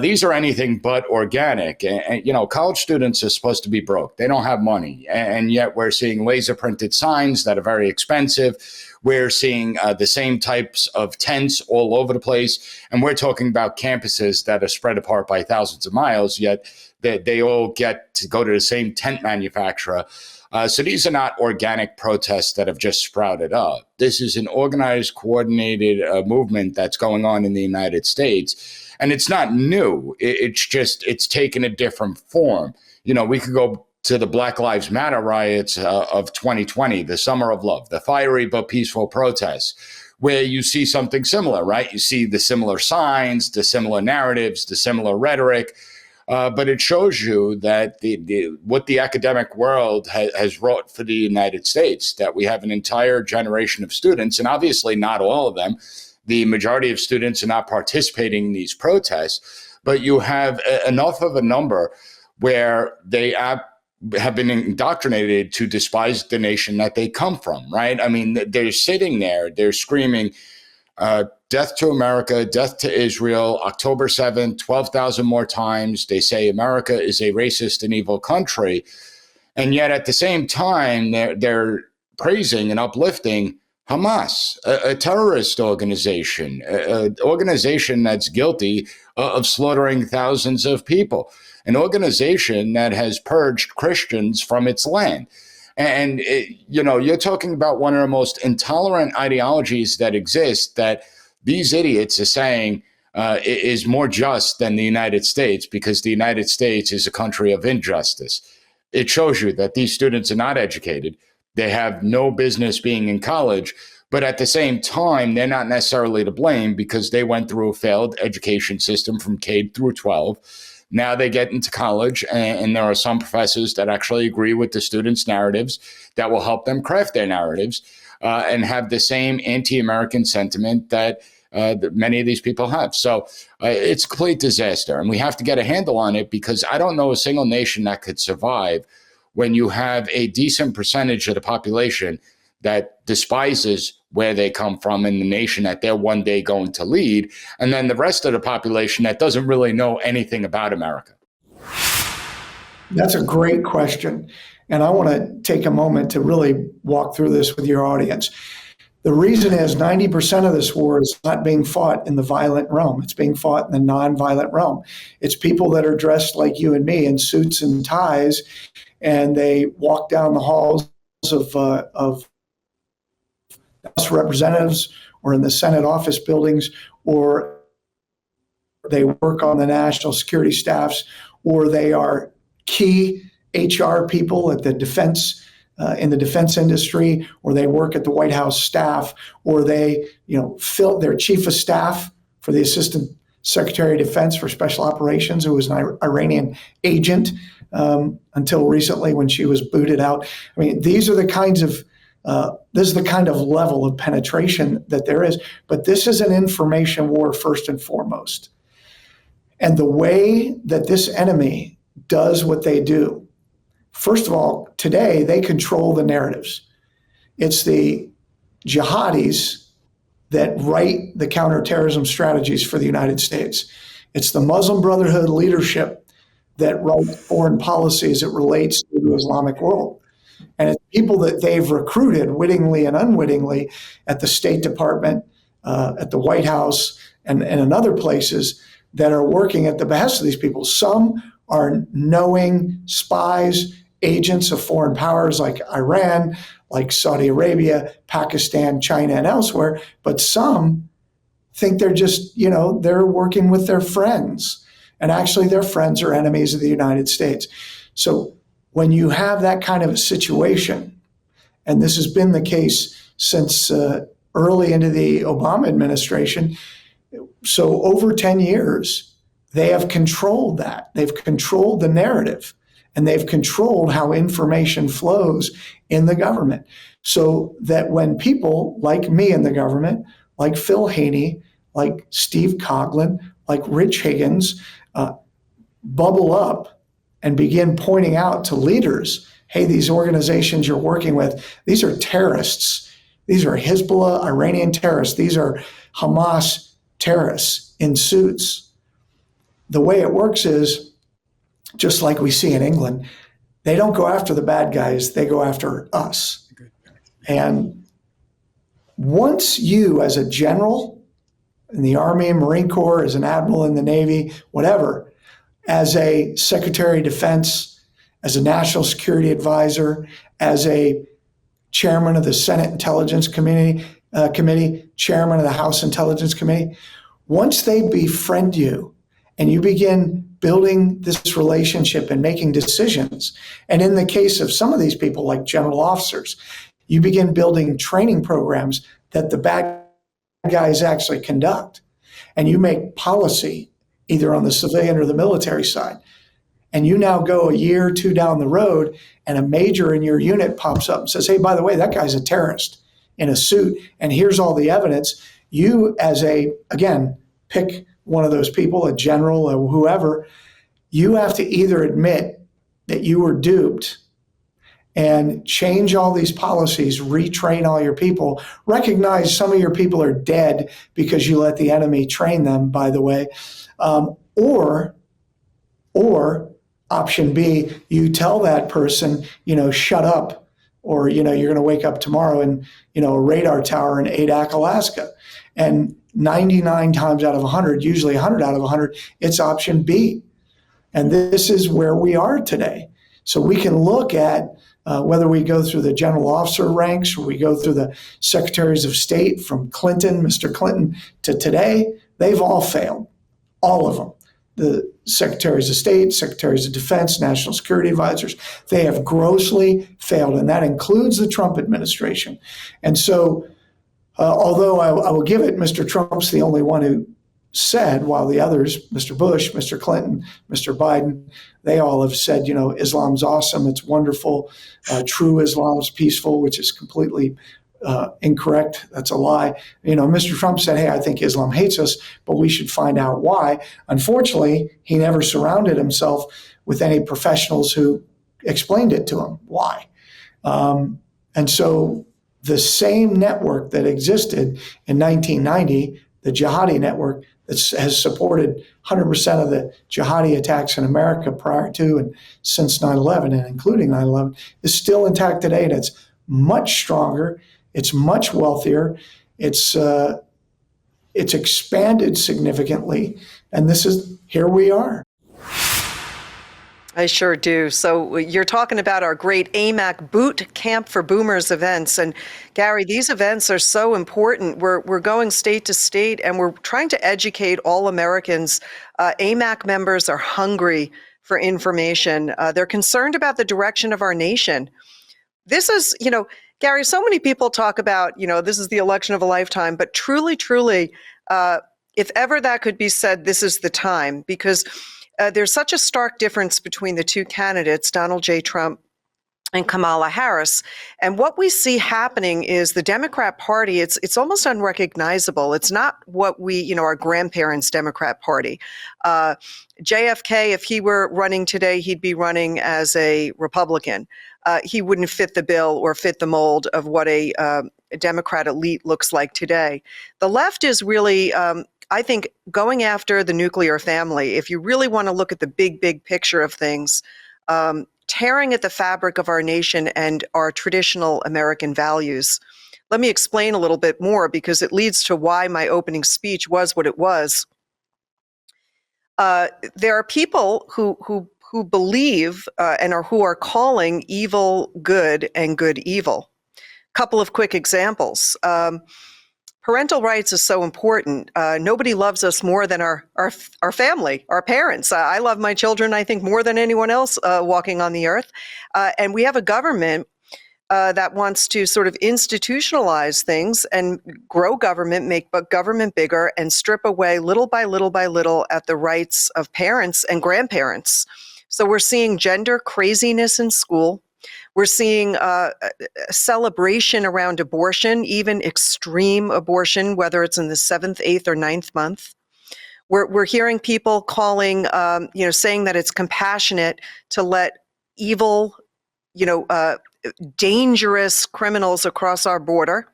these are anything but organic. And, you know, college students are supposed to be broke. They don't have money. And yet we're seeing laser printed signs that are very expensive. We're seeing the same types of tents all over the place. And we're talking about campuses that are spread apart by thousands of miles, yet they all get to go to the same tent manufacturer. So these are not organic protests that have just sprouted up. This is an organized, coordinated movement that's going on in the United States. And it's not new. It's taken a different form. You know, we could go to the Black Lives Matter riots of 2020, the Summer of Love, the fiery but peaceful protests, where you see something similar, right? You see the similar signs, the similar narratives, the similar rhetoric. But it shows you that what the academic world has wrought for the United States, that we have an entire generation of students, and obviously not all of them. The majority of students are not participating in these protests, but you have enough of a number where they have been indoctrinated to despise the nation that they come from, right? I mean, they're sitting there, they're screaming, death to America, death to Israel, October 7th, 12,000 more times. They say America is a racist and evil country. And yet at the same time, they're praising and uplifting Hamas, a terrorist organization, an organization that's guilty of slaughtering thousands of people, an organization that has purged Christians from its land. And, you know, you're talking about one of the most intolerant ideologies that exist, that these idiots are saying is more just than the United States, because the United States is a country of injustice. It shows you that these students are not educated. They have no business being in college, but at the same time, they're not necessarily to blame because they went through a failed education system from K through 12. Now they get into college, and there are some professors that actually agree with the students' narratives that will help them craft their narratives and have the same anti-American sentiment that many of these people have. So it's a complete disaster, and we have to get a handle on it, because I don't know a single nation that could survive when you have a decent percentage of the population that despises where they come from in the nation that they're one day going to lead, and then the rest of the population that doesn't really know anything about America. That's a great question. And I want to take a moment to really walk through this with your audience. The reason is 90% of this war is not being fought in the violent realm. It's being fought in the nonviolent realm. It's people that are dressed like you and me in suits and ties, and they walk down the halls of House representatives or in the Senate office buildings, or they work on the national security staffs, or they are key HR people at the defense in the defense industry, or they work at the White House staff, or they, fill their chief of staff for the Assistant Secretary of Defense for Special Operations, who was an Iranian agent until recently when she was booted out. I mean, these are the kinds of this is the kind of level of penetration that there is. But this is an information war first and foremost. And the way that this enemy does what they do, first of all, today they control the narratives. It's the jihadis that write the counterterrorism strategies for the United States. It's the Muslim Brotherhood leadership that write foreign policy as it relates to the Islamic world. And it's people that they've recruited wittingly and unwittingly at the State Department, at the White House, and in other places that are working at the behest of these people. Some are knowing spies, agents of foreign powers like Iran, like Saudi Arabia, Pakistan, China, and elsewhere. But some think they're just, they're working with their friends. And actually their friends are enemies of the United States. So when you have that kind of a situation, and this has been the case since early into the Obama administration, so over 10 years, they have controlled that. They've controlled the narrative, and they've controlled how information flows in the government. So that when people like me in the government, like Phil Haney, like Steve Coughlin, like Rich Higgins, bubble up and begin pointing out to leaders, hey, these organizations you're working with, these are terrorists. These are Hezbollah, Iranian terrorists. These are Hamas terrorists in suits. The way it works is, just like we see in England, they don't go after the bad guys, they go after us. And once you, as a general in the Army, Marine Corps, as an admiral in the Navy, whatever, as a Secretary of Defense, as a National Security Advisor, as a Chairman of the Senate Intelligence Committee, Chairman of the House Intelligence Committee, once they befriend you and you begin building this relationship and making decisions, and in the case of some of these people, like general officers, you begin building training programs that the bad guys actually conduct, and you make policy either on the civilian or the military side. And you now go a year or two down the road, and a major in your unit pops up and says, hey, by the way, that guy's a terrorist in a suit, and here's all the evidence. You, as again, pick one of those people, a general or whoever, you have to either admit that you were duped and change all these policies, retrain all your people, recognize some of your people are dead because you let the enemy train them, by the way, or option B, you tell that person, shut up, or, you're going to wake up tomorrow in, a radar tower in Adak, Alaska. And 99 times out of 100, usually 100 out of 100, it's option B. And this is where we are today. So we can look at whether we go through the general officer ranks or we go through the secretaries of state from Clinton, Mr. Clinton, to today, they've all failed, all of them. The secretaries of state, secretaries of defense, national security advisors, they have grossly failed, and that includes the Trump administration. And so, although I will give it, Mr. Trump's the only one who said, while the others, Mr. Bush, Mr. Clinton, Mr. Biden, they all have said, Islam's awesome, it's wonderful, true Islam's peaceful, which is completely incorrect. That's a lie. Mr. Trump said, hey, I think Islam hates us, but we should find out why. Unfortunately, he never surrounded himself with any professionals who explained it to him why. And so the same network that existed in 1990, the jihadi network that has supported 100% of the jihadi attacks in America prior to and since 9/11 and including 9/11, is still intact today, and it's much stronger. It's much wealthier. It's expanded significantly, and here we are. I sure do. So you're talking about our great AMAC Boot Camp for Boomers events. And Gary, these events are so important. We're going state to state, and we're trying to educate all Americans. AMAC members are hungry for information. They're concerned about the direction of our nation. This is, Gary, so many people talk about, this is the election of a lifetime, but truly, if ever that could be said, this is the time, because there's such a stark difference between the two candidates, Donald J. Trump and Kamala Harris. And what we see happening is the Democrat Party, it's almost unrecognizable. It's not what our grandparents' Democrat Party. JFK, if he were running today, he'd be running as a Republican. He wouldn't fit the bill or fit the mold of what a Democrat elite looks like today. The left is really, I think, going after the nuclear family. If you really want to look at the big picture of things, tearing at the fabric of our nation and our traditional American values. Let me explain a little bit more, because it leads to why my opening speech was what it was. There are people who believe who are calling evil good and good evil. Couple of quick examples. Parental rights is so important. Nobody loves us more than our family, our parents. I love my children, I think, more than anyone else walking on the earth. And we have a government that wants to sort of institutionalize things and grow government, make government bigger, and strip away little by little at the rights of parents and grandparents. So we're seeing gender craziness in school. We're seeing a celebration around abortion, even extreme abortion, whether it's in the 7th, 8th, or 9th month. We're hearing people calling, saying that it's compassionate to let evil dangerous criminals across our border.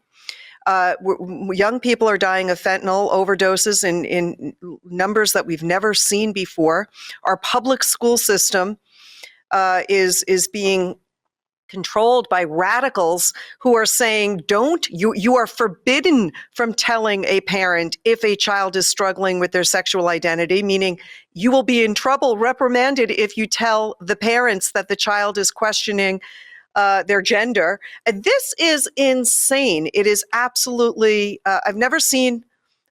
Young people are dying of fentanyl overdoses in numbers that we've never seen before. Our public school system is being controlled by radicals who are saying, you are forbidden from telling a parent if a child is struggling with their sexual identity, meaning you will be in trouble, reprimanded if you tell the parents that the child is questioning their gender. And this is insane. It is absolutely, I've never seen,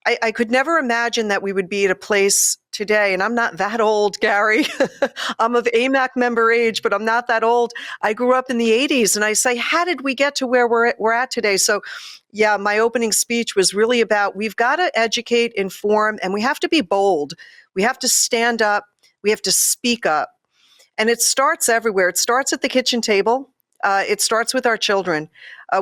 I could never imagine that we would be at a place today, and I'm not that old, Gary. I'm of AMAC member age, but I'm not that old. I grew up in the 80s, and I say, how did we get to where we're at today? So, yeah, my opening speech was really about we've got to educate, inform, and we have to be bold. We have to stand up. We have to speak up. And it starts everywhere. It starts at the kitchen table. It starts with our children,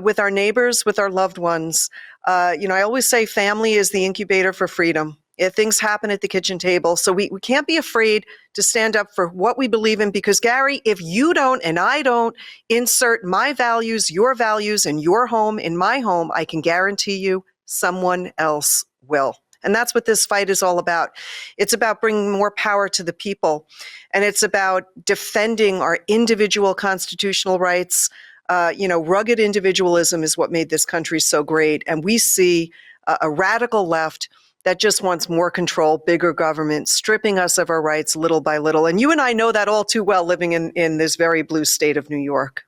with our neighbors, with our loved ones. I always say family is the incubator for freedom. If things happen at the kitchen table. So we can't be afraid to stand up for what we believe in, because, Gary, if you don't and I don't insert my values, your values in your home, in my home, I can guarantee you someone else will. And that's what this fight is all about. It's about bringing more power to the people. And it's about defending our individual constitutional rights. Rugged individualism is what made this country so great. And we see a radical left that just wants more control, bigger government, stripping us of our rights little by little. And you and I know that all too well, living in this very blue state of New York.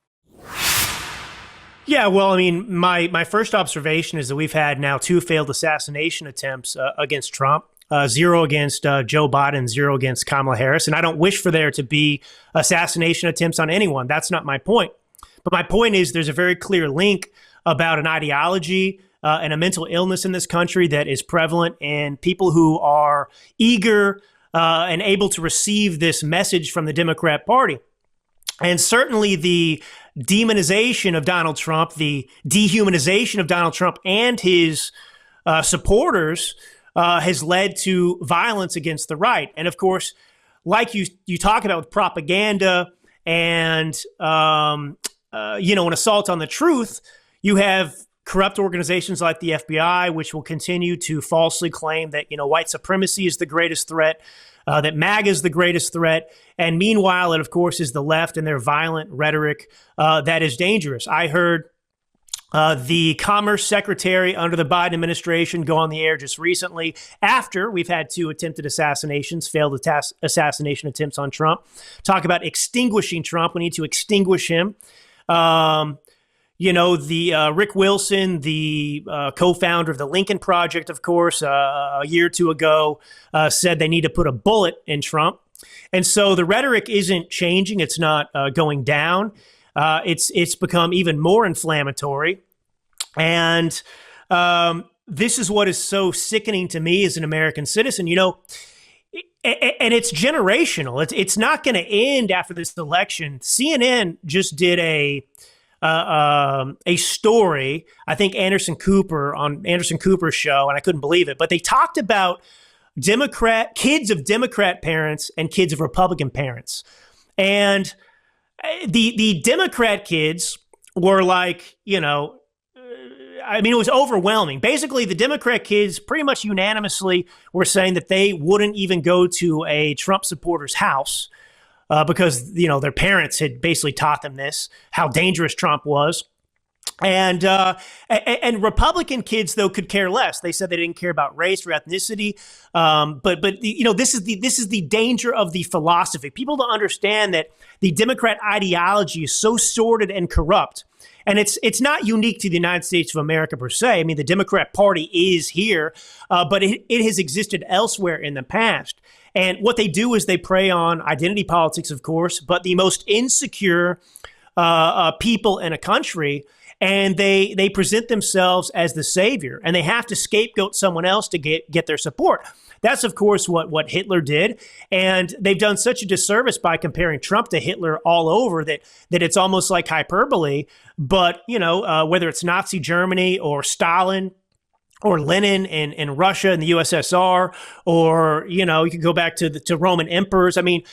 Yeah, well, I mean, my first observation is that we've had now 2 failed assassination attempts against Trump, 0 against Joe Biden, 0 against Kamala Harris. And I don't wish for there to be assassination attempts on anyone. That's not my point. But my point is there's a very clear link about an ideology and a mental illness in this country that is prevalent, and people who are eager and able to receive this message from the Democrat Party. And certainly the demonization of Donald Trump, the dehumanization of Donald Trump and his supporters has led to violence against the right. And of course, like you talk about with propaganda and, an assault on the truth, you have corrupt organizations like the FBI, which will continue to falsely claim that, white supremacy is the greatest threat, that MAGA is the greatest threat. And meanwhile, it, of course, is the left and their violent rhetoric that is dangerous. I heard the Commerce Secretary under the Biden administration go on the air just recently after we've had 2 attempted assassinations, failed assassination attempts on Trump, talk about extinguishing Trump. We need to extinguish him. Rick Wilson, the co-founder of the Lincoln Project, of course, a year or 2 ago, said they need to put a bullet in Trump. And so the rhetoric isn't changing. It's not going down. It's become even more inflammatory. And this is what is so sickening to me as an American citizen. And it's generational. It's not going to end after this election. CNN just did a story, I think Anderson Cooper on Anderson Cooper's show, and I couldn't believe it, but they talked about kids of Democrat parents and kids of Republican parents. And the Democrat kids were like, it was overwhelming. Basically, the Democrat kids pretty much unanimously were saying that they wouldn't even go to a Trump supporter's house because, their parents had basically taught them this, how dangerous Trump was. And Republican kids, though, could care less. They said they didn't care about race or ethnicity. But this is the danger of the philosophy. People don't understand that the Democrat ideology is so sordid and corrupt. And it's not unique to the United States of America per se. I mean, the Democrat Party is here, but it has existed elsewhere in the past. And what they do is they prey on identity politics, of course, but the most insecure people in a country. And they present themselves as the savior, and they have to scapegoat someone else to get their support. That's, of course, what Hitler did. And they've done such a disservice by comparing Trump to Hitler all over that it's almost like hyperbole. But, whether it's Nazi Germany or Stalin or Lenin in Russia and the USSR, or, you could go back to Roman emperors. I mean,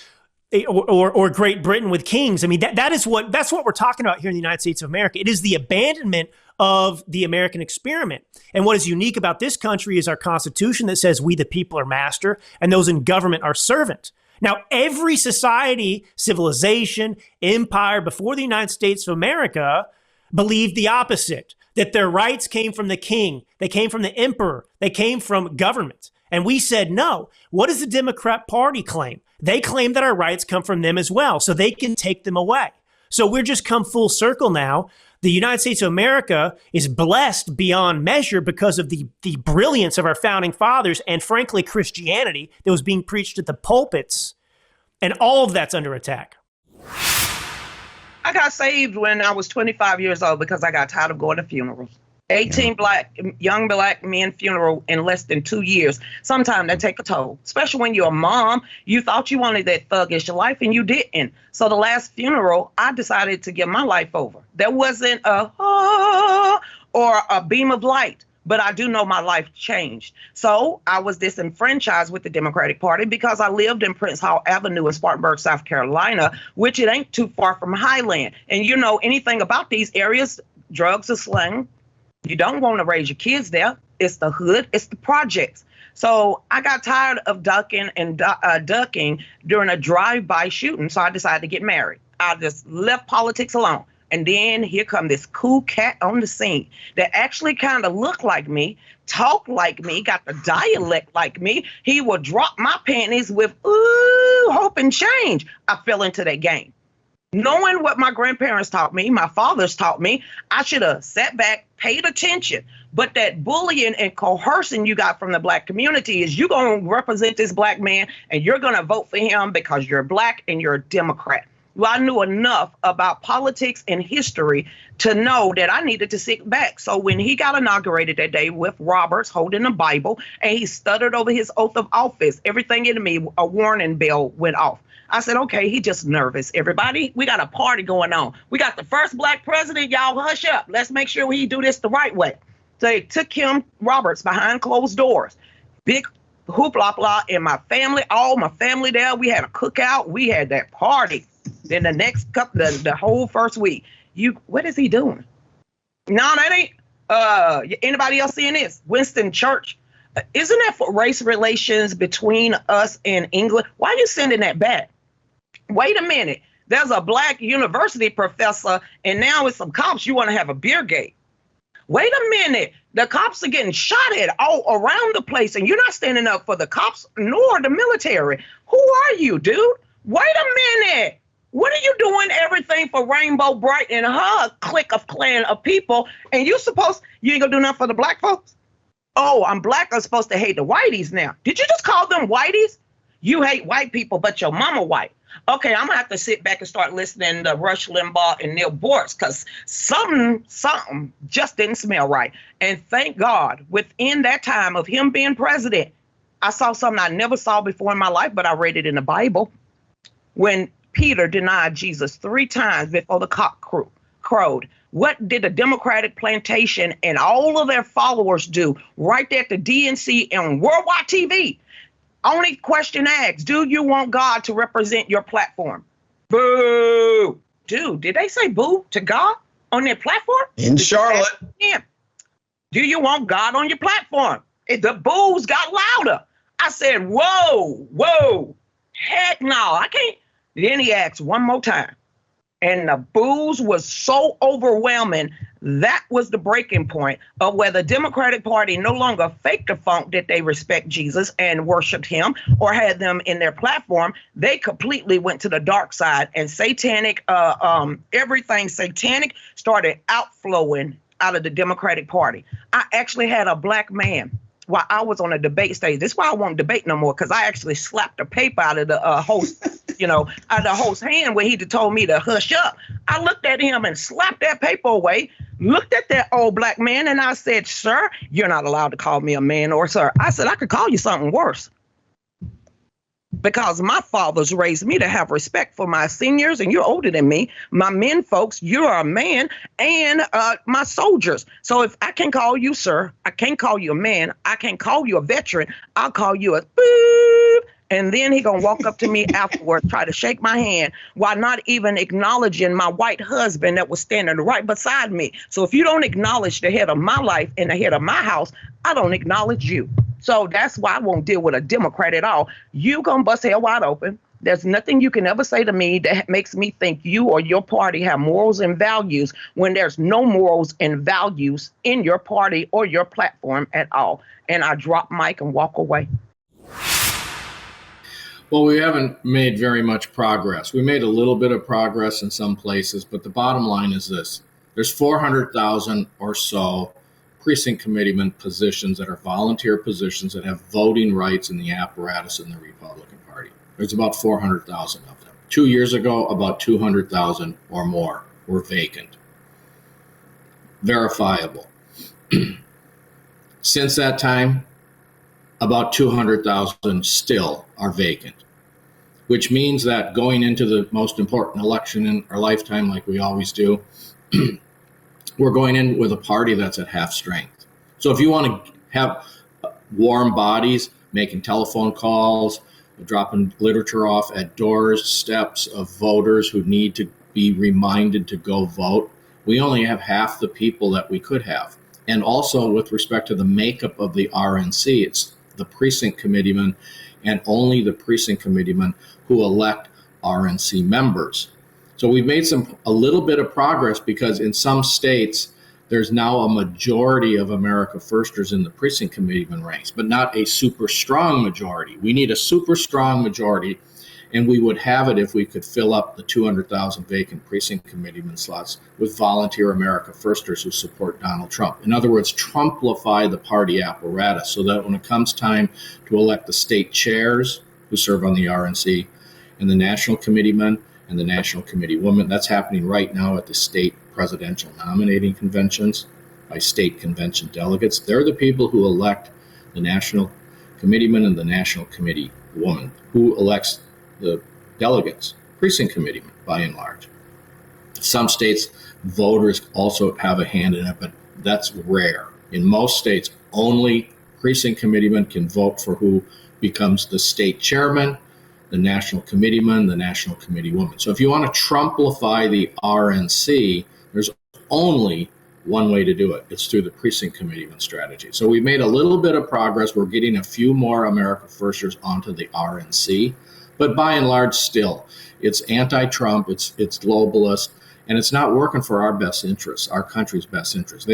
or Great Britain with kings. I mean, that's what we're talking about here in the United States of America. It is the abandonment of the American experiment. And what is unique about this country is our Constitution that says we the people are master and those in government are servant. Now, every society, civilization, empire before the United States of America believed the opposite, that their rights came from the king, they came from the emperor, they came from government. And we said, no. What does the Democrat Party claim? They claim that our rights come from them as well, so they can take them away. So we're just come full circle now. The United States of America is blessed beyond measure because of the brilliance of our founding fathers and, frankly, Christianity that was being preached at the pulpits. And all of that's under attack. I got saved when I was 25 years old because I got tired of going to funerals. 18 young black men funeral in less than 2 years. Sometimes they take a toll, especially when you're a mom. You thought you wanted that thuggish life and you didn't. So the last funeral, I decided to give my life over. There wasn't a or a beam of light, but I do know my life changed. So I was disenfranchised with the Democratic Party because I lived in Prince Hall Avenue in Spartanburg, South Carolina, which it ain't too far from Highland. And you know anything about these areas, drugs are slang. You don't want to raise your kids there. It's the hood. It's the projects. So I got tired of ducking during a drive-by shooting. So I decided to get married. I just left politics alone. And then here come this cool cat on the scene that actually kind of looked like me, talked like me, got the dialect like me. He would drop my panties with, ooh, hope and change. I fell into that game. Knowing what my grandparents taught me, my fathers taught me, I should have sat back, paid attention. But that bullying and coercing you got from the black community is you're going to represent this black man and you're going to vote for him because you're black and you're a Democrat. Well, I knew enough about politics and history to know that I needed to sit back. So when he got inaugurated that day with Roberts holding the Bible and he stuttered over his oath of office, everything in me, a warning bell went off. I said, okay, he just nervous. Everybody, we got a party going on. We got the first black president. Y'all hush up. Let's make sure we do this the right way. So they took him, Roberts, behind closed doors. Big hoopla blah, and my family, all my family there. We had a cookout. We had that party. Then the next couple, the whole first week, what is he doing? No, that ain't. Anybody else seeing this? Winston Church. Isn't that for race relations between us and England? Why are you sending that back? Wait a minute. There's a black university professor, and now with some cops, you want to have a beer gate. Wait a minute. The cops are getting shot at all around the place, and you're not standing up for the cops nor the military. Who are you, dude? Wait a minute. What are you doing everything for Rainbow Bright and her clique of clan of people, and you ain't gonna do nothing for the black folks? Oh, I'm black. I'm supposed to hate the whiteys now. Did you just call them whiteys? You hate white people, but your mama white. Okay, I'm gonna have to sit back and start listening to Rush Limbaugh and Neil Boortz because something just didn't smell right. And thank God, within that time of him being president, I saw something I never saw before in my life, but I read it in the Bible. When Peter denied Jesus 3 times before the cock crowed. What did the Democratic plantation and all of their followers do right there at the DNC and worldwide TV? Only question asked, do you want God to represent your platform? Boo! Dude, did they say boo to God on their platform? In Charlotte. Do you want God on your platform? The boos got louder. I said, whoa, heck no, I can't. Then he asked one more time. And the boos was so overwhelming, that was the breaking point of where the Democratic Party no longer faked the funk that they respect Jesus and worshiped him or had them in their platform. They completely went to the dark side, and satanic, everything satanic started outflowing out of the Democratic Party. I actually had a black man while I was on a debate stage. This is why I won't debate no more, because I actually slapped the paper out of the host, out of the host's hand when he told me to hush up. I looked at him and slapped that paper away, looked at that old black man, and I said, sir, you're not allowed to call me a man or sir. I said, I could call you something worse. Because my fathers raised me to have respect for my seniors, and you're older than me. My men folks, you're a man, and my soldiers. So if I can call you sir, I can't call you a man, I can't call you a veteran, I'll call you a boop. And then he gonna walk up to me afterwards, try to shake my hand while not even acknowledging my white husband that was standing right beside me. So if you don't acknowledge the head of my life and the head of my house, I don't acknowledge you. So that's why I won't deal with a Democrat at all. You gonna bust hell wide open. There's nothing you can ever say to me that makes me think you or your party have morals and values when there's no morals and values in your party or your platform at all. And I drop mic and walk away. Well, we haven't made very much progress. We made a little bit of progress in some places, but the bottom line is this. There's 400,000 or so precinct committeeman positions that are volunteer positions that have voting rights in the apparatus in the Republican Party. There's about 400,000 of them. 2 years ago, about 200,000 or more were vacant. Verifiable. Since that time, about 200,000 still are vacant, which means that going into the most important election in our lifetime, like we always do, we're going in with a party that's at half strength. So if you want to have warm bodies, making telephone calls, dropping literature off at doors, steps of voters who need to be reminded to go vote, we only have half the people that we could have. And also with respect to the makeup of the RNC, it's the precinct committeemen and only the precinct committeemen who elect RNC members. So we've made a little bit of progress because in some states, there's now a majority of America Firsters in the precinct committeeman ranks, but not a super strong majority. We need a super strong majority, and we would have it if we could fill up the 200,000 vacant precinct committeeman slots with volunteer America Firsters who support Donald Trump. In other words, Trumplify the party apparatus so that when it comes time to elect the state chairs who serve on the RNC and the national committeemen and the national committee women, that's happening right now at the state presidential nominating conventions by state convention delegates. They're the people who elect the national committeeman and the national committee woman. Who elects the delegates? Precinct committeemen, by and large. Some states, voters also have a hand in it, but that's rare. In most states, only precinct committeemen can vote for who becomes the state chairman, the national committeeman, the national committee woman. So if you want to Trumplify the RNC, there's only one way to do it. It's through the precinct committeeman strategy. So we've made a little bit of progress. We're getting a few more America Firsters onto the RNC, but by and large, still, it's anti-Trump, it's globalist, and it's not working for our best interests, our country's best interests.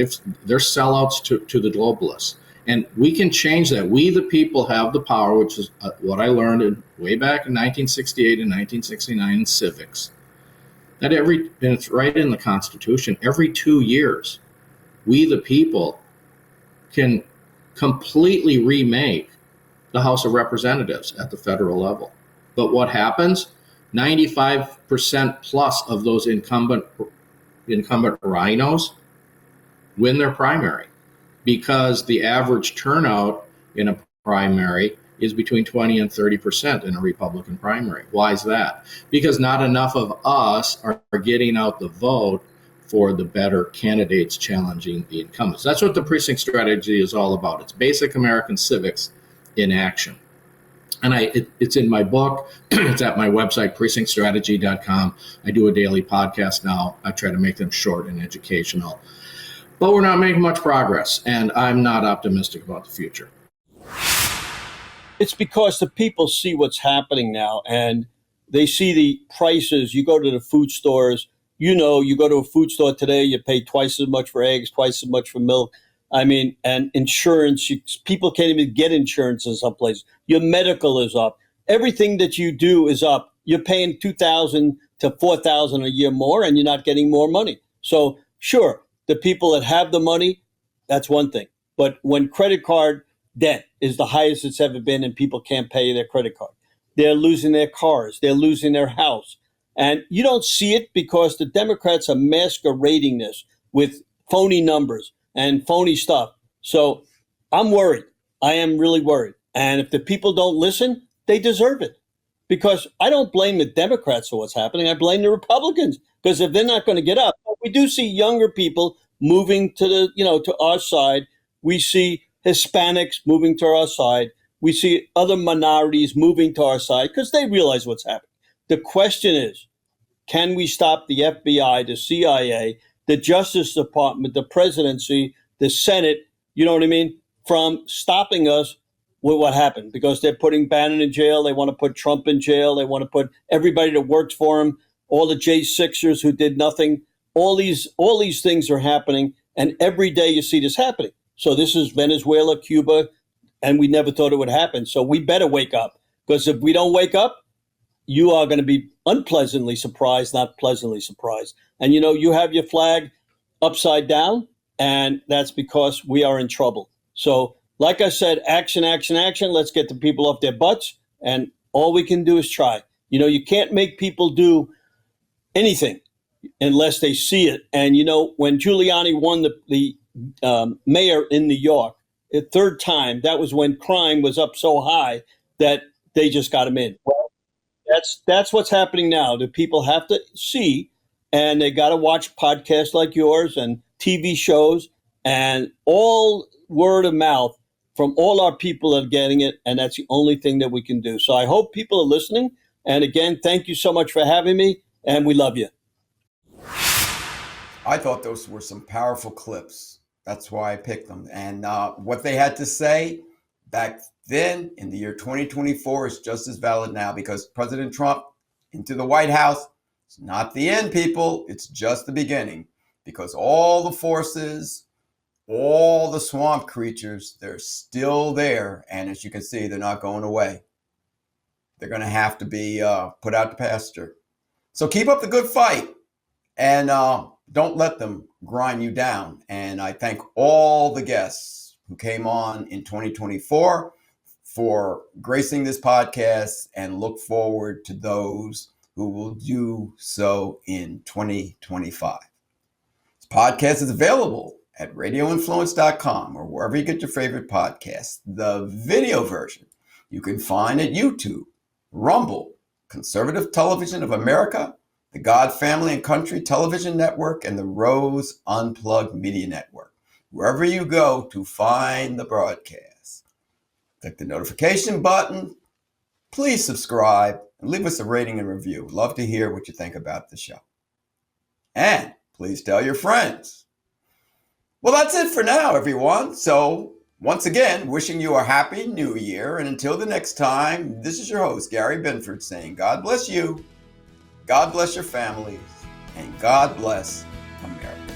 They're sellouts to the globalists. And we can change that. We, the people, have the power, which is what I learned way back in 1968 and 1969 in civics. That and it's right in the Constitution, every 2 years, we, the people, can completely remake the House of Representatives at the federal level. But what happens? 95% plus of those incumbent rhinos win their primary, because the average turnout in a primary is between 20 and 30% in a Republican primary. Why is that? Because not enough of us are getting out the vote for the better candidates challenging the incumbents. That's what the precinct strategy is all about. It's basic American civics in action. And it's in my book. It's at my website, precinctstrategy.com. I do a daily podcast now. I try to make them short and educational. But we're not making much progress, and I'm not optimistic about the future. It's because the people see what's happening now, and they see the prices. You go to the food stores, you go to a food store today, you pay twice as much for eggs, twice as much for milk. I mean, and insurance, people can't even get insurance in some places. Your medical is up. Everything that you do is up. You're paying $2,000 to $4,000 a year more, and you're not getting more money. So sure, the people that have the money, that's one thing. But when credit card debt is the highest it's ever been and people can't pay their credit card, they're losing their cars, they're losing their house. And you don't see it because the Democrats are masquerading this with phony numbers and phony stuff. So I'm worried. I am really worried. And if the people don't listen, they deserve it. Because I don't blame the Democrats for what's happening. I blame the Republicans. Because if they're not going to get up, we do see younger people moving to our side. We see Hispanics moving to our side. We see other minorities moving to our side because they realize what's happening. The question is, can we stop the FBI, the CIA, the Justice Department, the presidency, the Senate, you know what I mean, from stopping us with what happened? Because they're putting Bannon in jail. They want to put Trump in jail. They want to put everybody that works for him, all the J6ers who did nothing. All these things are happening. And every day you see this happening. So this is Venezuela, Cuba, and we never thought it would happen. So we better wake up, because if we don't wake up, you are going to be unpleasantly surprised, not pleasantly surprised. And, you know, you have your flag upside down, and that's because we are in trouble. So, like I said, action, action, action. Let's get the people off their butts. And all we can do is try. You know, you can't make people do anything unless they see it. And, you know, when Giuliani won the mayor in New York, the third time, that was when crime was up so high that they just got him in. Well, that's what's happening now. The people have to see, and they got to watch podcasts like yours and TV shows, and all word of mouth from all our people that are getting it, and that's the only thing that we can do. So I hope people are listening. And again, thank you so much for having me, and we love you. I thought those were some powerful clips. That's why I picked them. And what they had to say back then in the year 2024 is just as valid now, because President Trump into the White House, it's not the end, people. It's just the beginning, because all the forces, all the swamp creatures, they're still there. And as you can see, they're not going away. They're going to have to be put out to pasture. So keep up the good fight, and don't let them grind you down. And I thank all the guests who came on in 2024 for gracing this podcast, and look forward to those who will do so in 2025. This podcast is available at radioinfluence.com or wherever you get your favorite podcasts. The video version you can find at YouTube, Rumble, Conservative Television of America, the God Family and Country Television Network, and the Rose Unplugged Media Network. Wherever you go to find the broadcast, click the notification button. Please subscribe and leave us a rating and review. Love to hear what you think about the show. And please tell your friends. Well, that's it for now, everyone. So once again, wishing you a happy new year. And until the next time, this is your host, Gary Binford, saying God bless you, God bless your families, and God bless America.